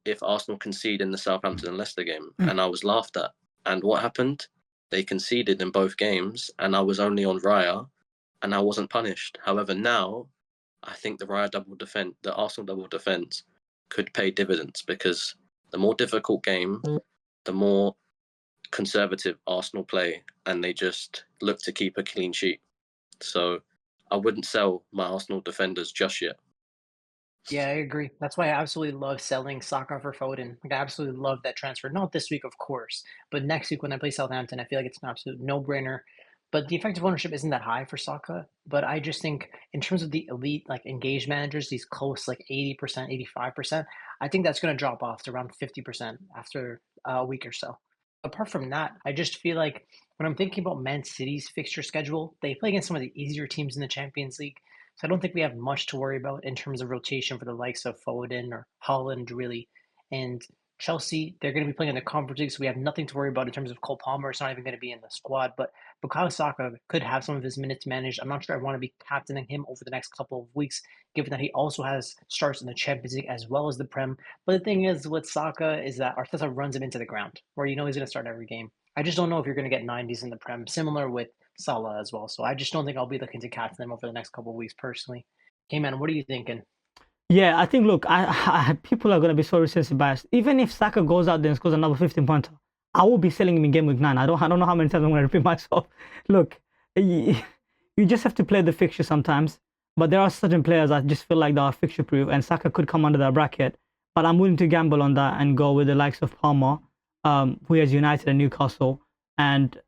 if Arsenal concede in the Southampton and Leicester game, and I was laughed at. And what happened? They conceded in both games, and I was only on Raya, and I wasn't punished. However, now I think the Arsenal double defence could pay dividends, because the more difficult game, the more conservative Arsenal play, and they just look to keep a clean sheet. So I wouldn't sell my Arsenal defenders just yet. Yeah, I agree. That's why I absolutely love selling Saka for Foden. Like, I absolutely love that transfer. Not this week, of course, but next week when I play Southampton, I feel like it's an absolute no-brainer. But the effective ownership isn't that high for Saka. But I just think in terms of the elite, like engaged managers, these close like 80%, 85%, I think that's going to drop off to around 50% after a week or so. Apart from that, I just feel like when I'm thinking about Man City's fixture schedule, they play against some of the easier teams in the Champions League. So I don't think we have much to worry about in terms of rotation for the likes of Foden or Haaland, really. And Chelsea, they're going to be playing in the Conference League, so we have nothing to worry about in terms of Cole Palmer. It's not even going to be in the squad. But Bukayo Saka could have some of his minutes managed. I'm not sure I want to be captaining him over the next couple of weeks, given that he also has starts in the Champions League as well as the Prem. But the thing is with Saka is that Arteta runs him into the ground, where you know he's going to start every game. I just don't know if you're going to get 90s in the Prem, similar with Salah as well. So I just don't think I'll be looking to captain them over the next couple of weeks personally. Hey man, what are you thinking? Yeah, I think, look, people are going to be so recency biased. Even if Saka goes out there and scores another 15-pointer, I will be selling him in game week 9. I don't know how many times I'm going to repeat myself. Look, you just have to play the fixture sometimes. But there are certain players I just feel like they are fixture proof, and Saka could come under that bracket. But I'm willing to gamble on that and go with the likes of Palmer, who has United and Newcastle. And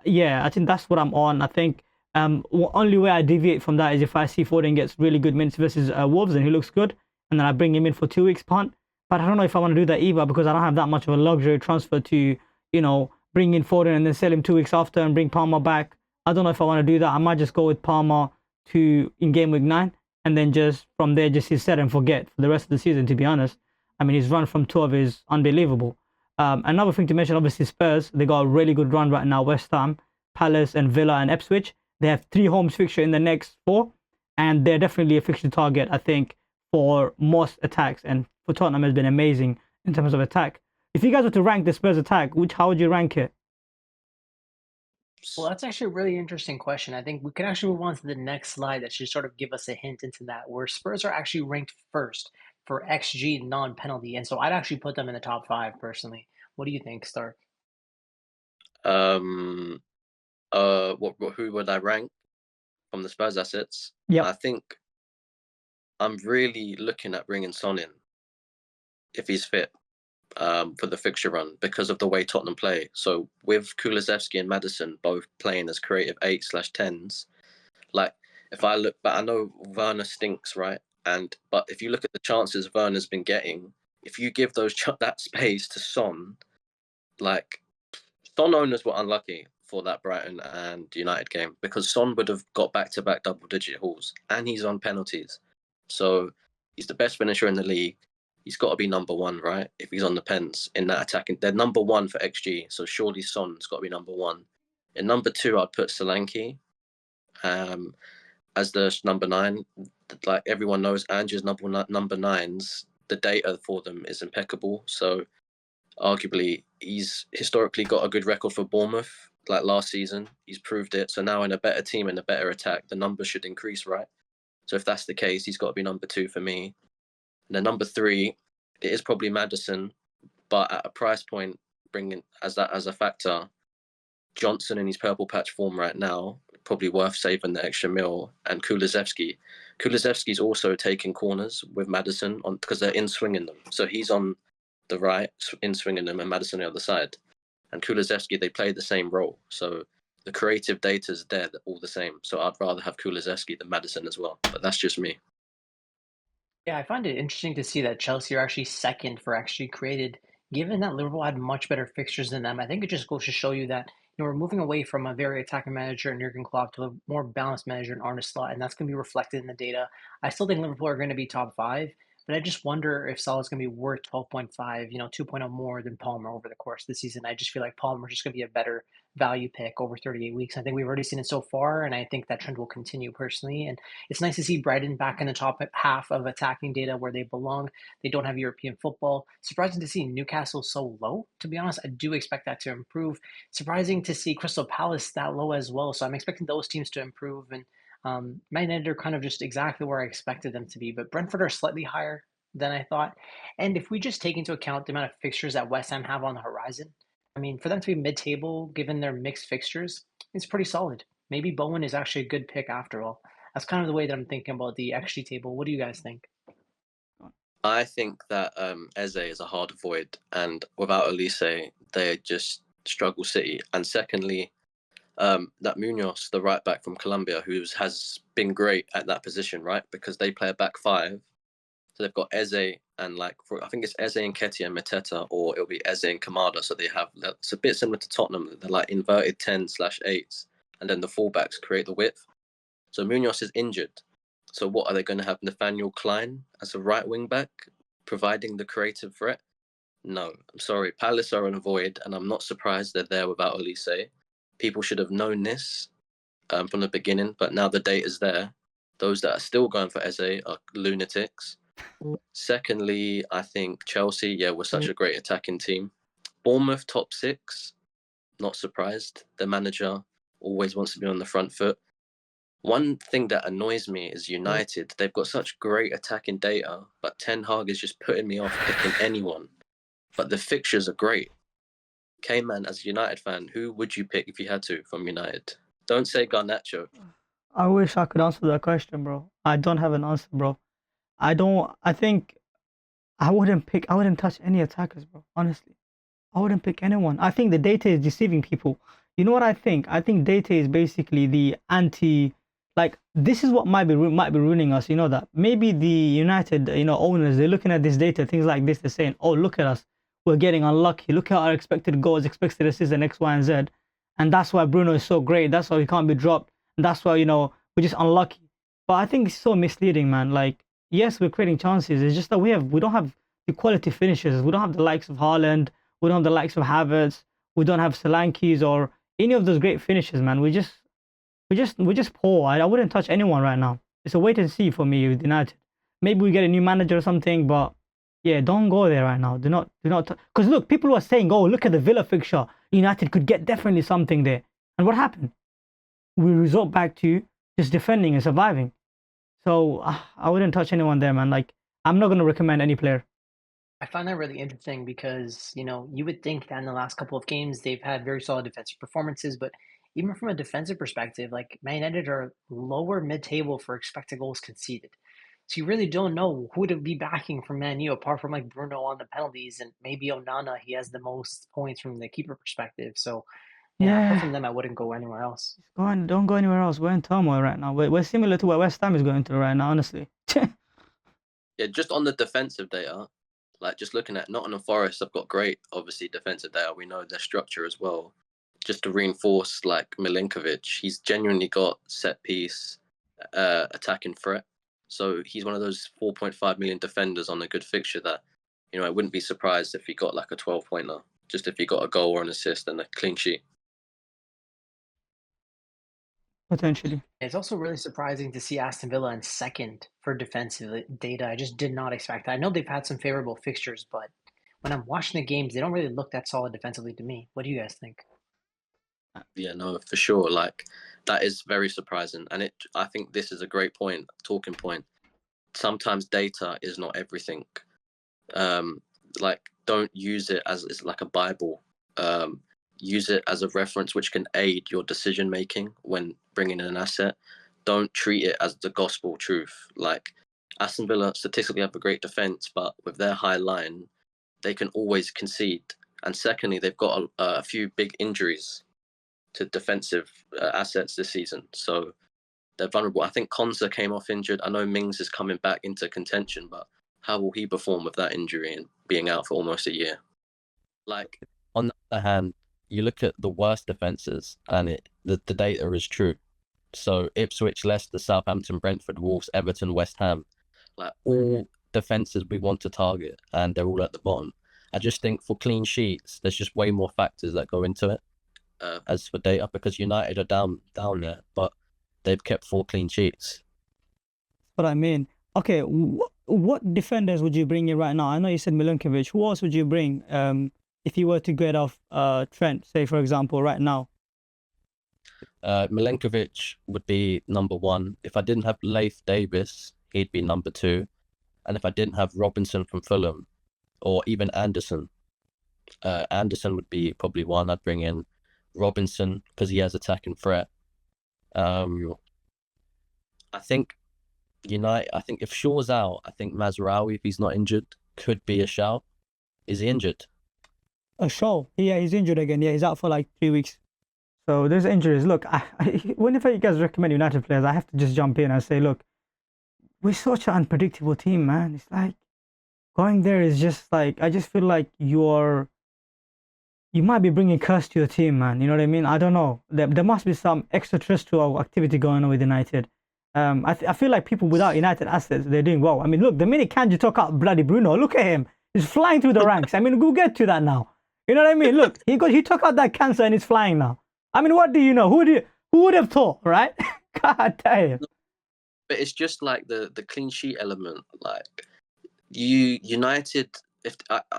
yeah, I think that's what I'm on. I think only way I deviate from that is if I see Foden gets really good minutes versus Wolves and he looks good, and then I bring him in for 2 weeks punt. But I don't know if I want to do that either, because I don't have that much of a luxury transfer to, bring in Foden and then sell him 2 weeks after and bring Palmer back. I don't know if I want to do that. I might just go with Palmer in game week 9, and then just from there just his set and forget for the rest of the season, to be honest. I mean, his run from 12 is unbelievable. Another thing to mention, obviously Spurs, they got a really good run right now. West Ham, Palace and Villa and Ipswich. They have 3 homes fixture in the next 4, and they're definitely a fixture target, I think, for most attacks. And for Tottenham has been amazing in terms of attack. If you guys were to rank the Spurs attack, how would you rank it? Well, that's actually a really interesting question. I think we can actually move on to the next slide that should sort of give us a hint into that, where Spurs are actually ranked first for XG non-penalty. And so I'd actually put them in the top 5 personally. What do you think, Stark? Who would I rank from the Spurs assets? Yeah, I think I'm really looking at bringing Son in if he's fit. for the fixture run because of the way Tottenham play. So with Kulusevski and Maddison both playing as creative 8/10s, like if I look, but I know Werner stinks, right? But if you look at the chances Werner's been getting, if you give that space to Son, like Son owners were unlucky for that Brighton and United game because Son would have got back-to-back double-digit hauls, and he's on penalties. So he's the best finisher in the league. He's got to be number one, right? If he's on the pens in that attacking, they're number one for XG. So surely Son's got to be number one. In number two, I'd put Solanke as the number 9. Like everyone knows, Ange's number 9s. The data for them is impeccable. So arguably, he's historically got a good record for Bournemouth. Like last season, he's proved it. So now in a better team and a better attack, the numbers should increase, right? So if that's the case, he's got to be number 2 for me. And then number 3, it is probably Maddison, but at a price point, bringing as a factor, Johnson in his purple patch form right now, probably worth saving the extra mil. And Kulusevski. Kulusevski's also taking corners with Maddison on because they're in swinging them. So he's on the right in swinging them and Maddison on the other side. And Kulusevski, they play the same role. So the creative data's there all the same. So I'd rather have Kulusevski than Maddison as well. But that's just me. Yeah, I find it interesting to see that Chelsea are actually second for XG created, given that Liverpool had much better fixtures than them. I think it just goes to show you that we're moving away from a very attacking manager in Jurgen Klopp to a more balanced manager in Arne Slot, and that's going to be reflected in the data. I still think Liverpool are going to be top 5, but I just wonder if Salah's going to be worth 12.5, 2.0 more than Palmer over the course of the season. I just feel like Palmer's just going to be a better value pick over 38 weeks. I think we've already seen it so far, and I think that trend will continue personally. And it's nice to see Brighton back in the top half of attacking data where they belong. They don't have European football. Surprising to see Newcastle so low, to be honest. I do expect that to improve. Surprising to see Crystal Palace that low as well. So I'm expecting those teams to improve. And Man United are kind of just exactly where I expected them to be. But Brentford are slightly higher than I thought. And if we just take into account the amount of fixtures that West Ham have on the horizon, I mean, for them to be mid-table, given their mixed fixtures, it's pretty solid. Maybe Bowen is actually a good pick after all. That's kind of the way that I'm thinking about the XG table. What do you guys think? I think that Eze is a hard avoid, and without Elise, they just struggle City. And secondly, that Munoz, the right back from Colombia, who has been great at that position, right? Because they play a back 5. So they've got Eze and I think it's Eze and Nketiah and Mateta, or it'll be Eze and Kamada. So they have, it's a bit similar to Tottenham. They're like inverted 10/8s, and then the fullbacks create the width. So Munoz is injured. So what are they going to have? Nathaniel Klein as a right wing back, providing the creative threat? No, I'm sorry. Palace are an avoid, and I'm not surprised they're there without Elise. People should have known this from the beginning, but now the data's there. Those that are still going for Eze are lunatics. Secondly, I think Chelsea, we're such a great attacking team. Bournemouth, top 6, not surprised. The manager always wants to be on the front foot. One thing that annoys me is United. They've got such great attacking data, but Ten Hag is just putting me off picking anyone. But the fixtures are great. Kayman, as a United fan, who would you pick if you had to from United? Don't say Garnacho. I wish I could answer that question, bro. I don't have an answer, bro. I think I wouldn't touch any attackers, bro. Honestly, I wouldn't pick anyone. I think the data is deceiving people. You know what I think? I think data is basically the anti. Like, this is what might be ruining us. You know that maybe the United, owners, they're looking at this data, things like this. They're saying, "Oh, look at us. We're getting unlucky. Look at our expected goals, expected assists, and X, Y, and Z." And that's why Bruno is so great. That's why he can't be dropped. And that's why we're just unlucky. But I think it's so misleading, man. Like, yes, we're creating chances. It's just that we don't have the quality finishes. We don't have the likes of Haaland. We don't have the likes of Havertz. We don't have Solankis or any of those great finishes, man. We're just poor. I wouldn't touch anyone right now. It's a wait and see for me with United. Maybe we get a new manager or something, but yeah, don't go there right now. Do not. Because look, people were saying, "Oh, look at the Villa fixture. United could get definitely something there." And what happened? We resort back to just defending and surviving. So I wouldn't touch anyone there, man. Like, I'm not going to recommend any player. I find that really interesting because, you would think that in the last couple of games, they've had very solid defensive performances, but even from a defensive perspective, like Man United are lower mid-table for expected goals conceded. So you really don't know who to be backing from Man U apart from like Bruno on the penalties and maybe Onana. He has the most points from the keeper perspective. So yeah, apart from Yeah, them, I wouldn't go anywhere else. don't go anywhere else. We're in turmoil right now. We're similar to what West Ham is going through right now, honestly. Yeah, just on the defensive data, like just looking at Nottingham Forest, I've got great, obviously, defensive data. We know their structure as well. Just to reinforce, like Milinkovic, he's genuinely got set piece, attacking threat. So he's one of those 4.5 million defenders on a good fixture that, I wouldn't be surprised if he got like a 12-pointer, just if he got a goal or an assist and a clean sheet. Potentially. It's also really surprising to see Aston Villa in second for defensive data. I just did not expect that. I know they've had some favorable fixtures, but when I'm watching the games, they don't really look that solid defensively to me. What do you guys think? Yeah, no, for sure. Like that is very surprising, and I think this is a great point, talking point. Sometimes data is not everything. Like don't use it as like a Bible. Use it as a reference which can aid your decision making when bringing in an asset. Don't treat it as the gospel truth. Like Aston Villa statistically have a great defense, but with their high line, they can always concede. And secondly, they've got a few big injuries to defensive assets this season, so they're vulnerable. I think Konsa came off injured. I know Mings is coming back into contention, but how will he perform with that injury and being out for almost a year? Like, On the other hand, you look at the worst defenses, and the data is true. So Ipswich, Leicester, Southampton, Brentford, Wolves, Everton, West Ham, like all defenses we want to target, and they're all at the bottom. I just think for clean sheets, there's just way more factors that go into it. As for data, because United are down there, but they've kept 4 clean sheets. What I mean. Okay, what defenders would you bring in right now? I know you said Milinkovic. Who else would you bring if you were to get off Trent, say, for example, right now? Milinkovic would be number 1. If I didn't have Leif Davis, he'd be number 2. And if I didn't have Robinson from Fulham, or even Anderson, Anderson would be probably 1. I'd bring in Robinson because he has attacking threat. I think if Shaw's out, I think Mazraoui, if he's not injured, could be a shout. Is he injured? A Shaw. Yeah, he's injured again. Yeah, he's out for like 3 weeks. So there's injuries. Look, whenever you guys recommend United players, I have to just jump in and say, look, we're such an unpredictable team, man. It's like going there is just like, I just feel like you might be bringing curse to your team, man. You know what I mean? I don't know. There must be some extraterrestrial activity going on with United. I feel like people without United assets, they're doing well. I mean, look, the minute Kanji took out bloody Bruno, look at him. He's flying through the ranks. I mean, we'll get to that now. You know what I mean? Look, he took out that cancer and he's flying now. I mean, what do you know? Who would have thought, right? God damn. But it's just like the clean sheet element. Like United, if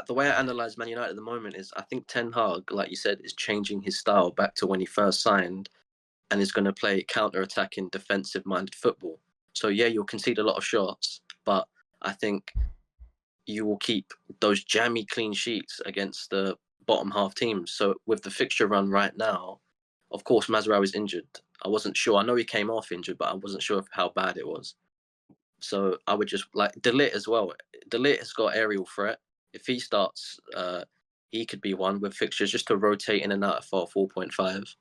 the way I analyze Man United at the moment is, I think Ten Hag, like you said, is changing his style back to when he first signed, and is going to play counter-attacking, defensive-minded football. So yeah, you'll concede a lot of shots, but I think you will keep those jammy clean sheets against the bottom half teams. So with the fixture run right now, of course, Mazraoui is injured. I wasn't sure. I know he came off injured, but I wasn't sure of how bad it was. So I would just like De Ligt as well. De Ligt has got aerial threat. If he starts, he could be one with fixtures just to rotate in and out for 4.5.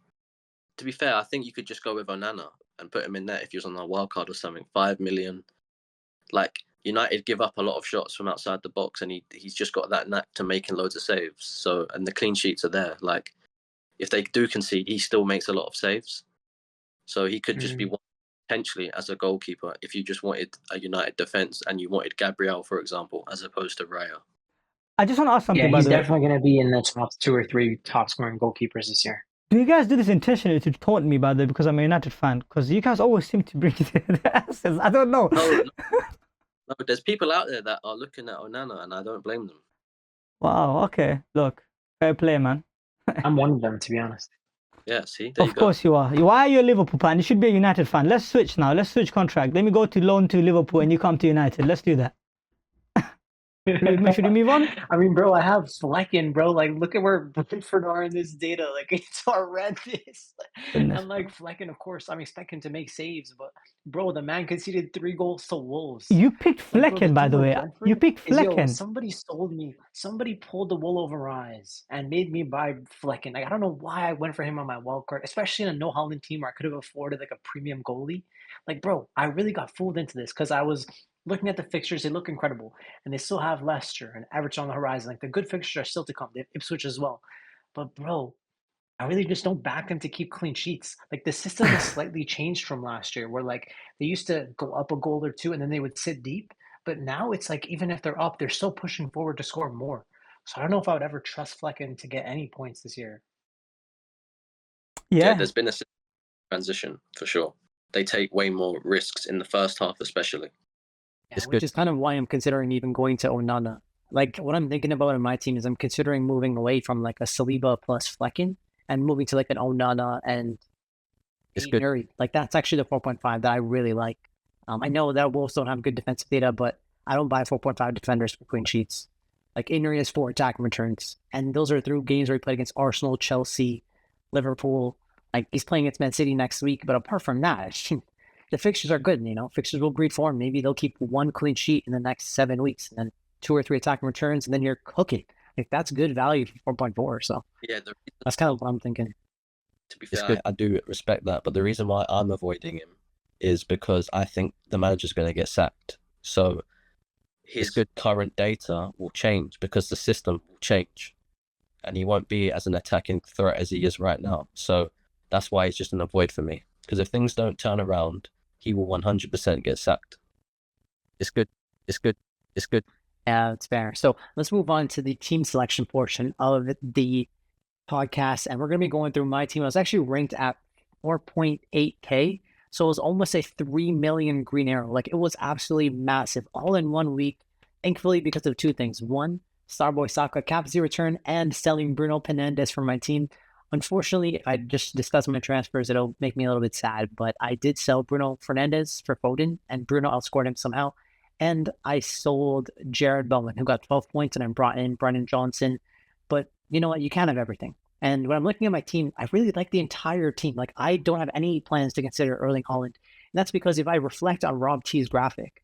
To be fair, I think you could just go with Onana and put him in there if he was on a wild card or something. 5 million. Like United give up a lot of shots from outside the box, and he's just got that knack to making loads of saves. So, and the clean sheets are there. Like if they do concede, he still makes a lot of saves. So he could just be one potentially as a goalkeeper if you just wanted a United defense and you wanted Gabriel, for example, as opposed to Raya. I just want to ask something. Yeah, by he's the way. definitely going to be in the top 2 or 3 top scoring goalkeepers this year. Do you guys do this intentionally to taunt me, by the way, because I'm a United fan? Because you guys always seem to bring the assets. I don't know. No, there's people out there that are looking at Onana, and I don't blame them. Wow. Okay. Look, fair play, man. I'm one of them, to be honest. Yeah, see? There Of course you are. Why are you a Liverpool fan? You should be a United fan. Let's switch now. Let's switch contract. Let me go to loan to Liverpool and you come to United. Let's do that. Should we move on? I mean, bro, I have Flecken, bro. Like, look at where Brentford are in this data. Like, it's horrendous. Goodness, And like Flecken, of course, I'm expecting to make saves, but bro, the man conceded 3 goals to Wolves. you picked Like, bro, the Flecken, by thing the with way. You Brentford picked is, Flecken. somebody sold me. Somebody pulled the wool over my eyes and made me buy Flecken. Like, I don't know why I went for him on my wild card, especially in a no Haaland team where I could have afforded like a premium goalie. Like, bro, I really got fooled into this because I was looking at the fixtures. They look incredible, and they still have Leicester and Everton on the horizon. Like, the good fixtures are still to come. They have Ipswich as well. But bro, I really just don't back them to keep clean sheets. Like, the system has slightly changed from last year, where like they used to go up a goal or two and then they would sit deep. But now it's like even if they're up, they're still pushing forward to score more. So I don't know if I would ever trust Flecken to get any points this year. Yeah, Yeah, there's been a transition for sure. They take way more risks in the first half, especially. Yeah, It's which good. is kind of why I'm considering even going to Onana. Like, what I'm thinking about in my team is I'm considering moving away from like a Saliba plus Flecken and moving to like an Onana and It's Eight good. Nuri. Like, that's actually the 4.5 that I really like. I know that Wolves don't have good defensive data, but I don't buy 4.5 defenders for clean sheets. Like, Eight Nuri has 4 attack returns, and those are through games where he played against Arsenal, Chelsea, Liverpool. Like, he's playing against Man City next week, but apart from that, the fixtures are good. Fixtures will breed form. Maybe they'll keep 1 clean sheet in the next 7 weeks, and then 2 or 3 attacking returns, and then you're cooking. Like, that's good value for 4.4. So Yeah, that's kind of what I'm thinking. to be It's fair, good. I do respect that, but the reason why I'm avoiding him is because I think the manager's going to get sacked. So his good current data will change because the system will change, and he won't be as an attacking threat as he is right now. So that's why he's just an avoid for me. Because if things don't turn around, he will 100% get sacked. It's good. It's good. It's good. Yeah, it's fair. So let's move on to the team selection portion of the podcast. And we're going to be going through my team. I was actually ranked at 4.8K. So it was almost a 3 million green arrow. Like, it was absolutely massive all in 1 week. Thankfully, because of 2 things. One, Starboy Saka captaincy return and selling Bruno Fernandes for my team. Unfortunately, if I just discuss my transfers, it'll make me a little bit sad. But I did sell Bruno Fernandes for Foden, and Bruno outscored him somehow. And I sold Jared Bowman, who got 12 points, and I brought in Brennan Johnson. But you know what? You can't have everything. And when I'm looking at my team, I really like the entire team. Like, I don't have any plans to consider Erling Haaland. And that's because if I reflect on RobT's graphic,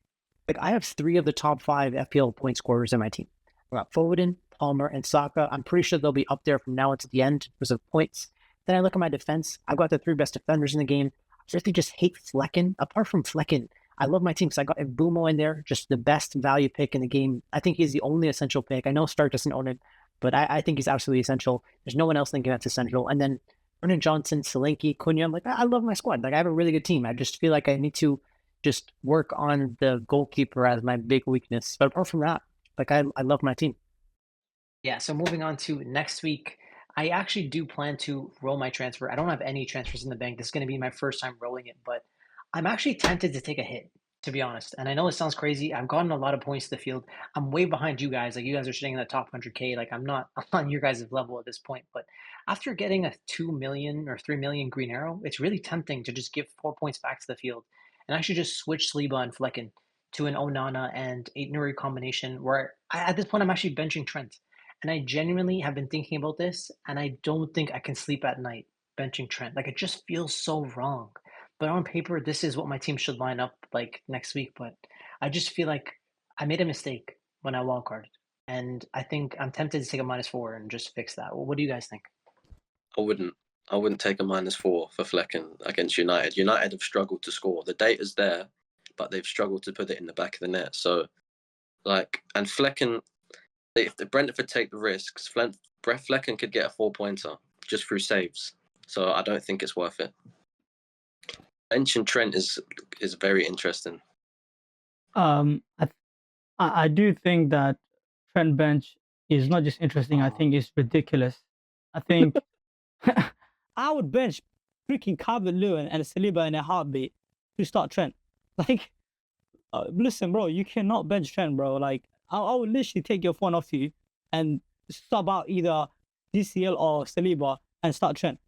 like, I have 3 of the top 5 FPL point scorers in my team. I got Foden, Palmer, and Saka. I'm pretty sure they'll be up there from now until the end in terms of points. Then I look at my defense. I've got the 3 best defenders in the game. I really just hate Flecken. Apart from Flecken, I love my team because I got Mbumo in there, just the best value pick in the game. I think he's the only essential pick. I know Stark doesn't own him, but I think he's absolutely essential. There's no one else thinking that's essential. And then Brennan Johnson, Solanke, Cunha. I'm like, I love my squad. Like, I have a really good team. I just feel like I need to just work on the goalkeeper as my big weakness. But apart from that, like, I love my team. Yeah, so moving on to next week, I actually do plan to roll my transfer. I don't have any transfers in the bank. This is going to be my first time rolling it, but I'm actually tempted to take a hit, to be honest. And I know it sounds crazy. I've gotten a lot of points to the field. I'm way behind you guys. Like, you guys are sitting in the top 100K. Like, I'm not on your guys' level at this point. But after getting a 2 million or 3 million green arrow, it's really tempting to just give 4 points back to the field and actually just switch Saliba and Flecken to an Onana and 8 Nuri combination where at this point I'm actually benching Trent. And I genuinely have been thinking about this, and I don't think I can sleep at night benching Trent. Like, it just feels so wrong. But on paper, this is what my team should line up like next week. But I just feel like I made a mistake when I wildcarded. And I think I'm tempted to take a -4 and just fix that. What do you guys think? I wouldn't take a -4 for Flecken against United. United have struggled to score. The data's there, but they've struggled to put it in the back of the net. So, like, and Flecken, if the Brentford take the risks, Flecken could get a 4-pointer just through saves. So I don't think it's worth it. Benching Trent is very interesting. I do think that Trent bench is not just interesting. I think it's ridiculous. I think I would bench freaking Calvert-Lewin and Saliba in a heartbeat to start Trent. Like, listen, bro, you cannot bench Trent, bro. Like, I would literally take your phone off you and sub out either DCL or Saliba and start Trent.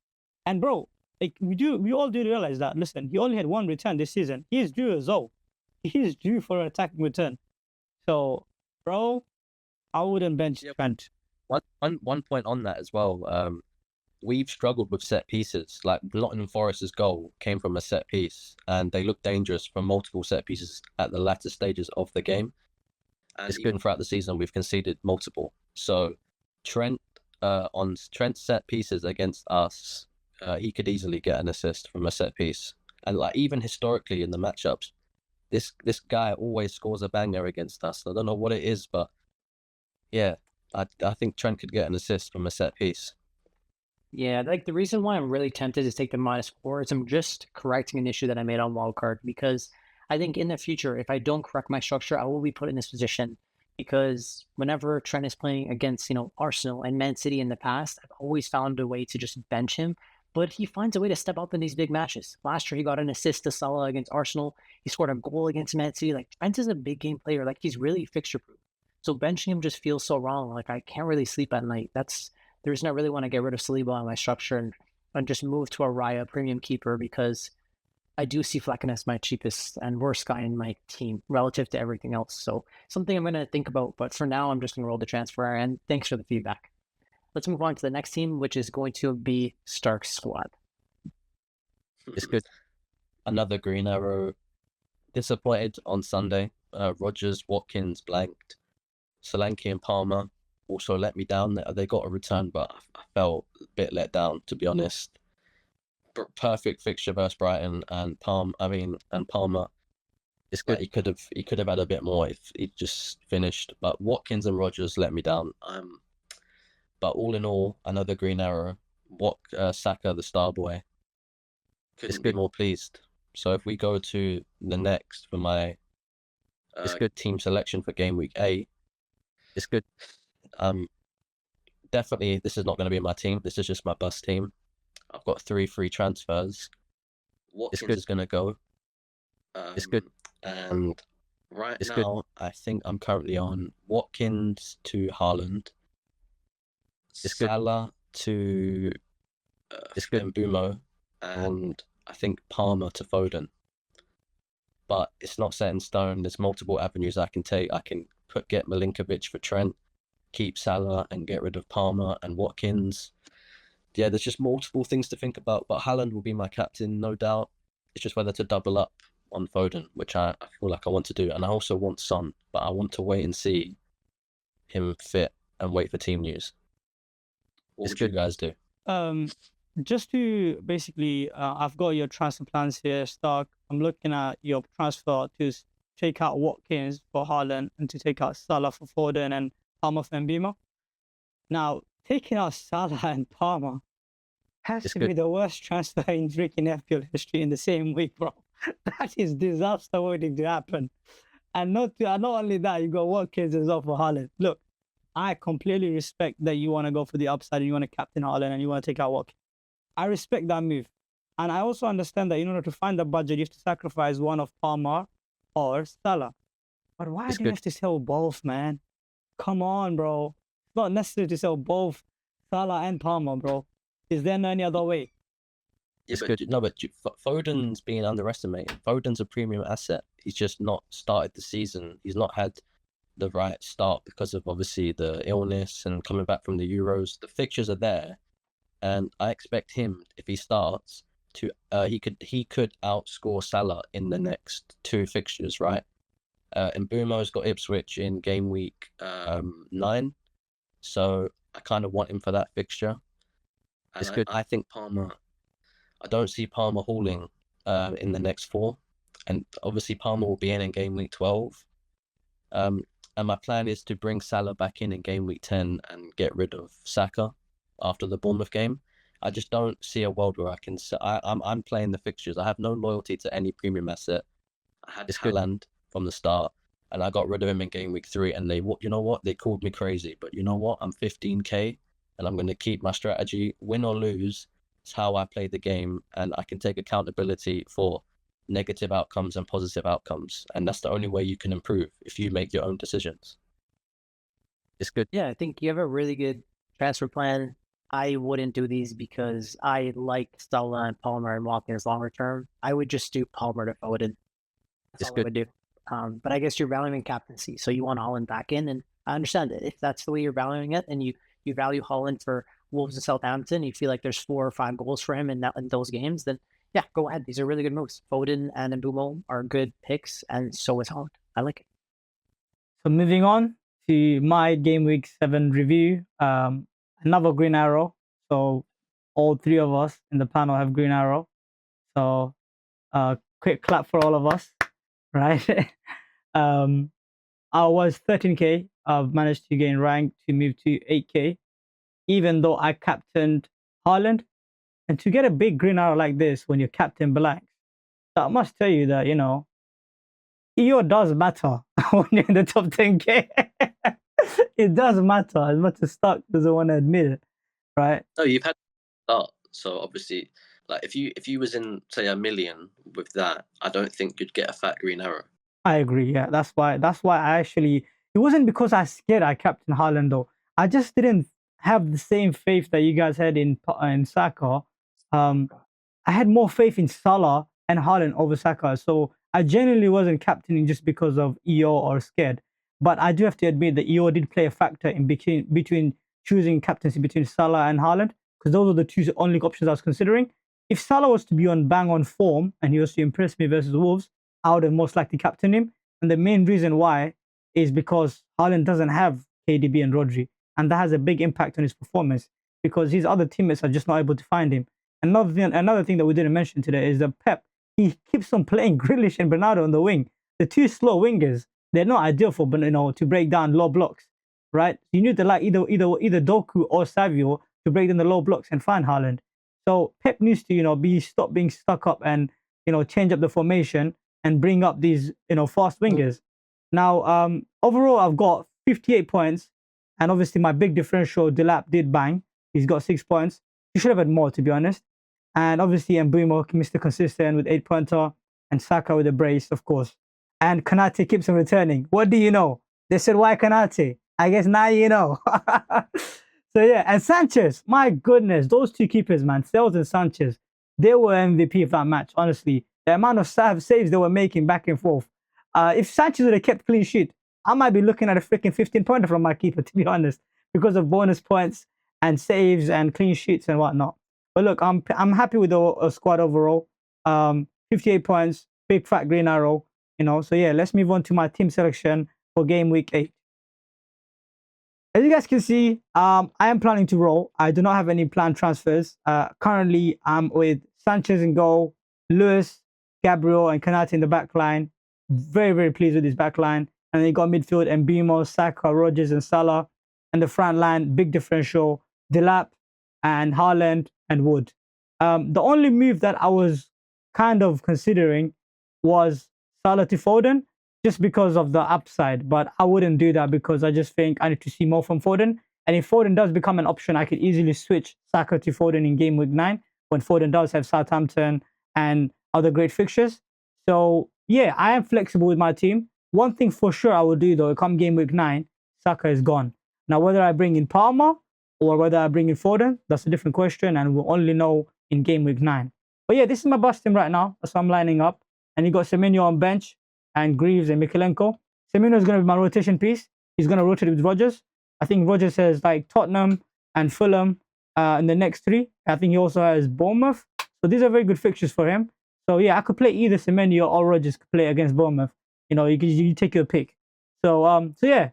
And bro, like, we all do realize that. Listen, he only had 1 return this season. He's due as well. He's due for an attacking return. So, bro, I wouldn't bench Yeah. Trent. One point on that as well. We've struggled with set pieces. Like Nottingham Forest's goal came from a set piece, and they look dangerous from multiple set pieces at the latter stages of the game. And it's good throughout the season. We've conceded multiple. So Trent, on Trent's set pieces against us, he could easily get an assist from a set piece. And like even historically in the matchups, this guy always scores a banger against us. I don't know what it is, but yeah, I think Trent could get an assist from a set piece. Yeah, like the reason why I'm really tempted to take the -4 is I'm just correcting an issue that I made on wildcard, because I think in the future, if I don't correct my structure, I will be put in this position, because whenever Trent is playing against, Arsenal and Man City in the past, I've always found a way to just bench him, but he finds a way to step up in these big matches. Last year, he got an assist to Salah against Arsenal. He scored a goal against Man City. Like, Trent is a big game player. Like, he's really fixture proof. So benching him just feels so wrong. Like, I can't really sleep at night. That's the reason I really want to get rid of Saliba on my structure and just move to a Raya premium keeper, because I do see Flecken as my cheapest and worst guy in my team relative to everything else. So something I'm going to think about, but for now, I'm just going to roll the transfer. And thanks for the feedback. Let's move on to the next team, which is going to be Stark's squad. It's good. Another green arrow. Disappointed on Sunday. Rodgers, Watkins blanked. Solanke and Palmer also let me down. They got a return, but I felt a bit let down, to be honest. Perfect fixture versus Brighton, and Palmer. It's good. He could have had a bit more if he just finished. But Watkins and Rodgers let me down. But all in all, another green arrow. Saka, the star boy. It's good. More pleased. So if we go to the next for my, it's good team selection for game week 8. It's good. Definitely, this is not going to be my team. This is just my bus team. I've got 3 free transfers. It's good. It's going to go. It's good. And right it's now, good. I think I'm currently on Watkins to Haaland. It's good. Salah to it's good. Mbumo, and I think Palmer to Foden. But it's not set in stone. There's multiple avenues I can take. I can get Milinkovic for Trent, keep Salah, and get rid of Palmer and Watkins. Yeah, there's just multiple things to think about. But Haaland will be my captain, no doubt. It's just whether to double up on Foden, which I feel like I want to do. And I also want Son, but I want to wait and see him fit and wait for team news. What would you guys do? Just to basically, I've got your transfer plans here, Stark. I'm looking at your transfer to take out Watkins for Haaland and to take out Salah for Foden and Palmer for Mbima. Now, taking out Salah and Palmer has to be the worst transfer in freaking FPL history in the same week, bro. That is disaster waiting to happen. And not only that, you got Watkins as well for Haaland. Look, I completely respect that you want to go for the upside and you want to captain Haaland and you want to take out Watkins. I respect that move. And I also understand that in order to find the budget, you have to sacrifice one of Palmer or Salah. But why do you have to sell both, man? Come on, bro. It's not necessary to sell both Salah and Palmer, bro. Is there any other way? It's good. No, but Foden's being underestimated. Foden's a premium asset. He's just not started the season. He's not had the right start because of obviously the illness and coming back from the Euros. The fixtures are there. And I expect him, if he starts, to he could outscore Salah in the next 2 fixtures, right? And Mbumo's got Ipswich in game week 9, so I kind of want him for that fixture. It's good. I think Palmer. I don't see Palmer hauling in the next 4, and obviously Palmer will be in game week 12. And my plan is to bring Salah back in game week 10 and get rid of Saka after the Bournemouth game. I just don't see a world where I can. I'm playing the fixtures. I have no loyalty to any premium asset. I had Haaland from the start, and I got rid of him in game week 3. And you know what? They called me crazy, but you know what? I'm 15k, and I'm going to keep my strategy. Win or lose, it's how I play the game, and I can take accountability for negative outcomes and positive outcomes. And that's the only way you can improve, if you make your own decisions. It's good. Yeah, I think you have a really good transfer plan. I wouldn't do these because I like Salah and Palmer and Watkins longer term. I would just do Palmer to Foden. That's all I would do. But I guess you're valuing captaincy, so you want Haaland back in. And I understand it. If that's the way you're valuing it, and you value Haaland for Wolves and Southampton, you feel like there's 4 or 5 goals for him in those games, then yeah, go ahead. These are really good moves. Foden and Mbumo are good picks, and so is Haaland. I like it. So moving on to my game week 7 review, another green arrow. So all 3 of us in the panel have green arrow. So quick clap for all of us, right? I was 13k. I've managed to gain rank to move to 8k, even though I captained Haaland. And to get a big green arrow like this when you're captain blanks, that must tell you that, EO does matter when you're in the top 10k. It does matter as much as Stark doesn't want to admit it, right? No, you've had start. So obviously, like if you was in say a million with that, I don't think you'd get a fat green arrow. I agree. Yeah, that's why I actually. It wasn't because I scared I captain Haaland though. I just didn't have the same faith that you guys had in Saka. I had more faith in Salah and Haaland over Saka. So I genuinely wasn't captaining just because of EO or scared. But I do have to admit that EO did play a factor in between choosing captaincy between Salah and Haaland, because those are the 2 only options I was considering. If Salah was to be on bang on form and he was to impress me versus Wolves, I would have most likely captained him. And the main reason why is because Haaland doesn't have KDB and Rodri. And that has a big impact on his performance because his other teammates are just not able to find him. Another thing that we didn't mention today is that Pep, he keeps on playing Grealish and Bernardo on the wing. The 2 slow wingers, they're not ideal for to break down low blocks, right? You need to like either Doku or Savio to break down the low blocks and find Haaland. So Pep needs to stop being stuck up and change up the formation and bring up these fast wingers. Now overall I've got 58 points, and obviously my big differential Delap did bang. He's got 6 points. He should have had more, to be honest. And obviously Mbumo, Mr. Consistent with 8-pointer, and Saka with a brace, of course. And Kanate keeps on returning. What do you know? They said, why Kanate? I guess now you know. So yeah, and Sanchez, my goodness, those 2 keepers, man, Sales and Sanchez, they were MVP of that match, honestly. The amount of saves they were making back and forth. If Sanchez would have kept clean sheet, I might be looking at a freaking 15-pointer from my keeper, to be honest, because of bonus points and saves and clean sheets and whatnot. But look, I'm happy with the squad overall. 58 points, big fat green arrow, So yeah, let's move on to my team selection for game week 8. As you guys can see, I am planning to roll. I do not have any planned transfers. Currently, I'm with Sanchez in goal, Lewis, Gabriel, and Kanate in the back line. Very, very pleased with this back line. And then you got midfield, Mbumo, Saka, Rodgers, and Salah. And the front line, big differential, Delap, and Haaland, and Wood. The only move that I was kind of considering was Salah to Foden, just because of the upside. But I wouldn't do that because I just think I need to see more from Foden. And if Foden does become an option, I could easily switch Saka to Foden in game week 9 when Foden does have Southampton and other great fixtures. So yeah, I am flexible with my team. One thing for sure I will do though, come game week 9, Saka is gone. Now, whether I bring in Palmer or whether I bring in Foden, that's a different question, and we'll only know in game week 9. But yeah, this is my bust team right now. That's what I'm lining up. And you got Semenyo on bench and Greaves and Mikalenko. Semenyo is going to be my rotation piece. He's going to rotate with Rodgers. I think Rodgers has like Tottenham and Fulham in the next 3. I think he also has Bournemouth. So these are very good fixtures for him. So yeah, I could play either Semenyo or Rodgers could play against Bournemouth. You take your pick. So yeah,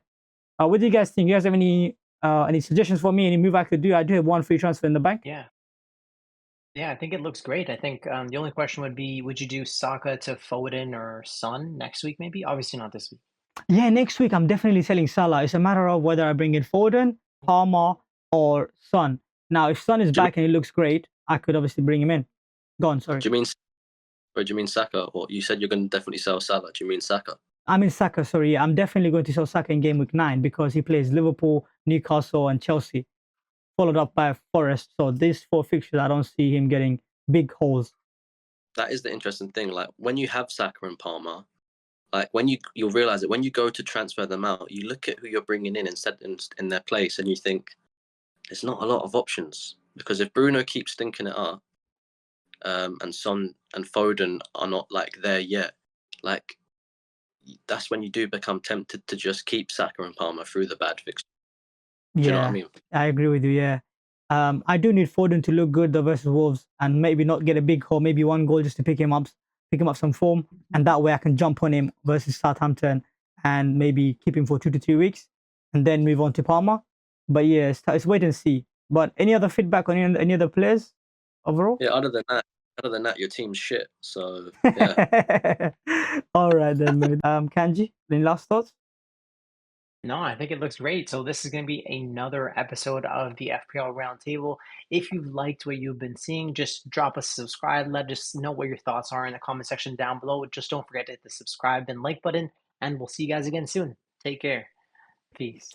what do you guys think? You guys have any suggestions for me? Any move I could do? I do have 1 free transfer in the bank. Yeah, I think it looks great. I think the only question would be, would you do Saka to Foden or Son next week maybe? Obviously not this week. Yeah, next week I'm definitely selling Salah. It's a matter of whether I bring in Foden, Palmer, or Son. Now, if Son is back and he looks great, I could obviously bring him in. Go on, sorry. Do you mean Saka? Or you said you're going to definitely sell Salah. Do you mean Saka? I mean Saka, sorry. I'm definitely going to sell Saka in game week 9 because he plays Liverpool, Newcastle, and Chelsea, followed up by Forest. So these 4 fixtures, I don't see him getting big holes. That is the interesting thing. Like when you have Saka and Palmer, like you'll realize it when you go to transfer them out, you look at who you're bringing in instead in their place, and you think there's not a lot of options, because if Bruno keeps stinking it up, and Son and Foden are not like there yet, like that's when you do become tempted to just keep Saka and Palmer through the bad fixture. Do you know what I mean? I agree with you. Yeah. I do need Foden to look good versus Wolves and maybe not get a big goal, maybe one goal just to pick him up some form, and that way I can jump on him versus Southampton and maybe keep him for 2 to 3 weeks and then move on to Palmer. But yeah, it's wait and see. But any other feedback on any other players overall? Yeah. Other than that, your team's shit. So yeah. All right then, mate. Kanji, any last thoughts? No, I think it looks great. So this is going to be another episode of the FPL Roundtable. If you've liked what you've been seeing, just drop us a subscribe. Let us know what your thoughts are in the comment section down below. Just don't forget to hit the subscribe and like button, and we'll see you guys again soon. Take care. Peace.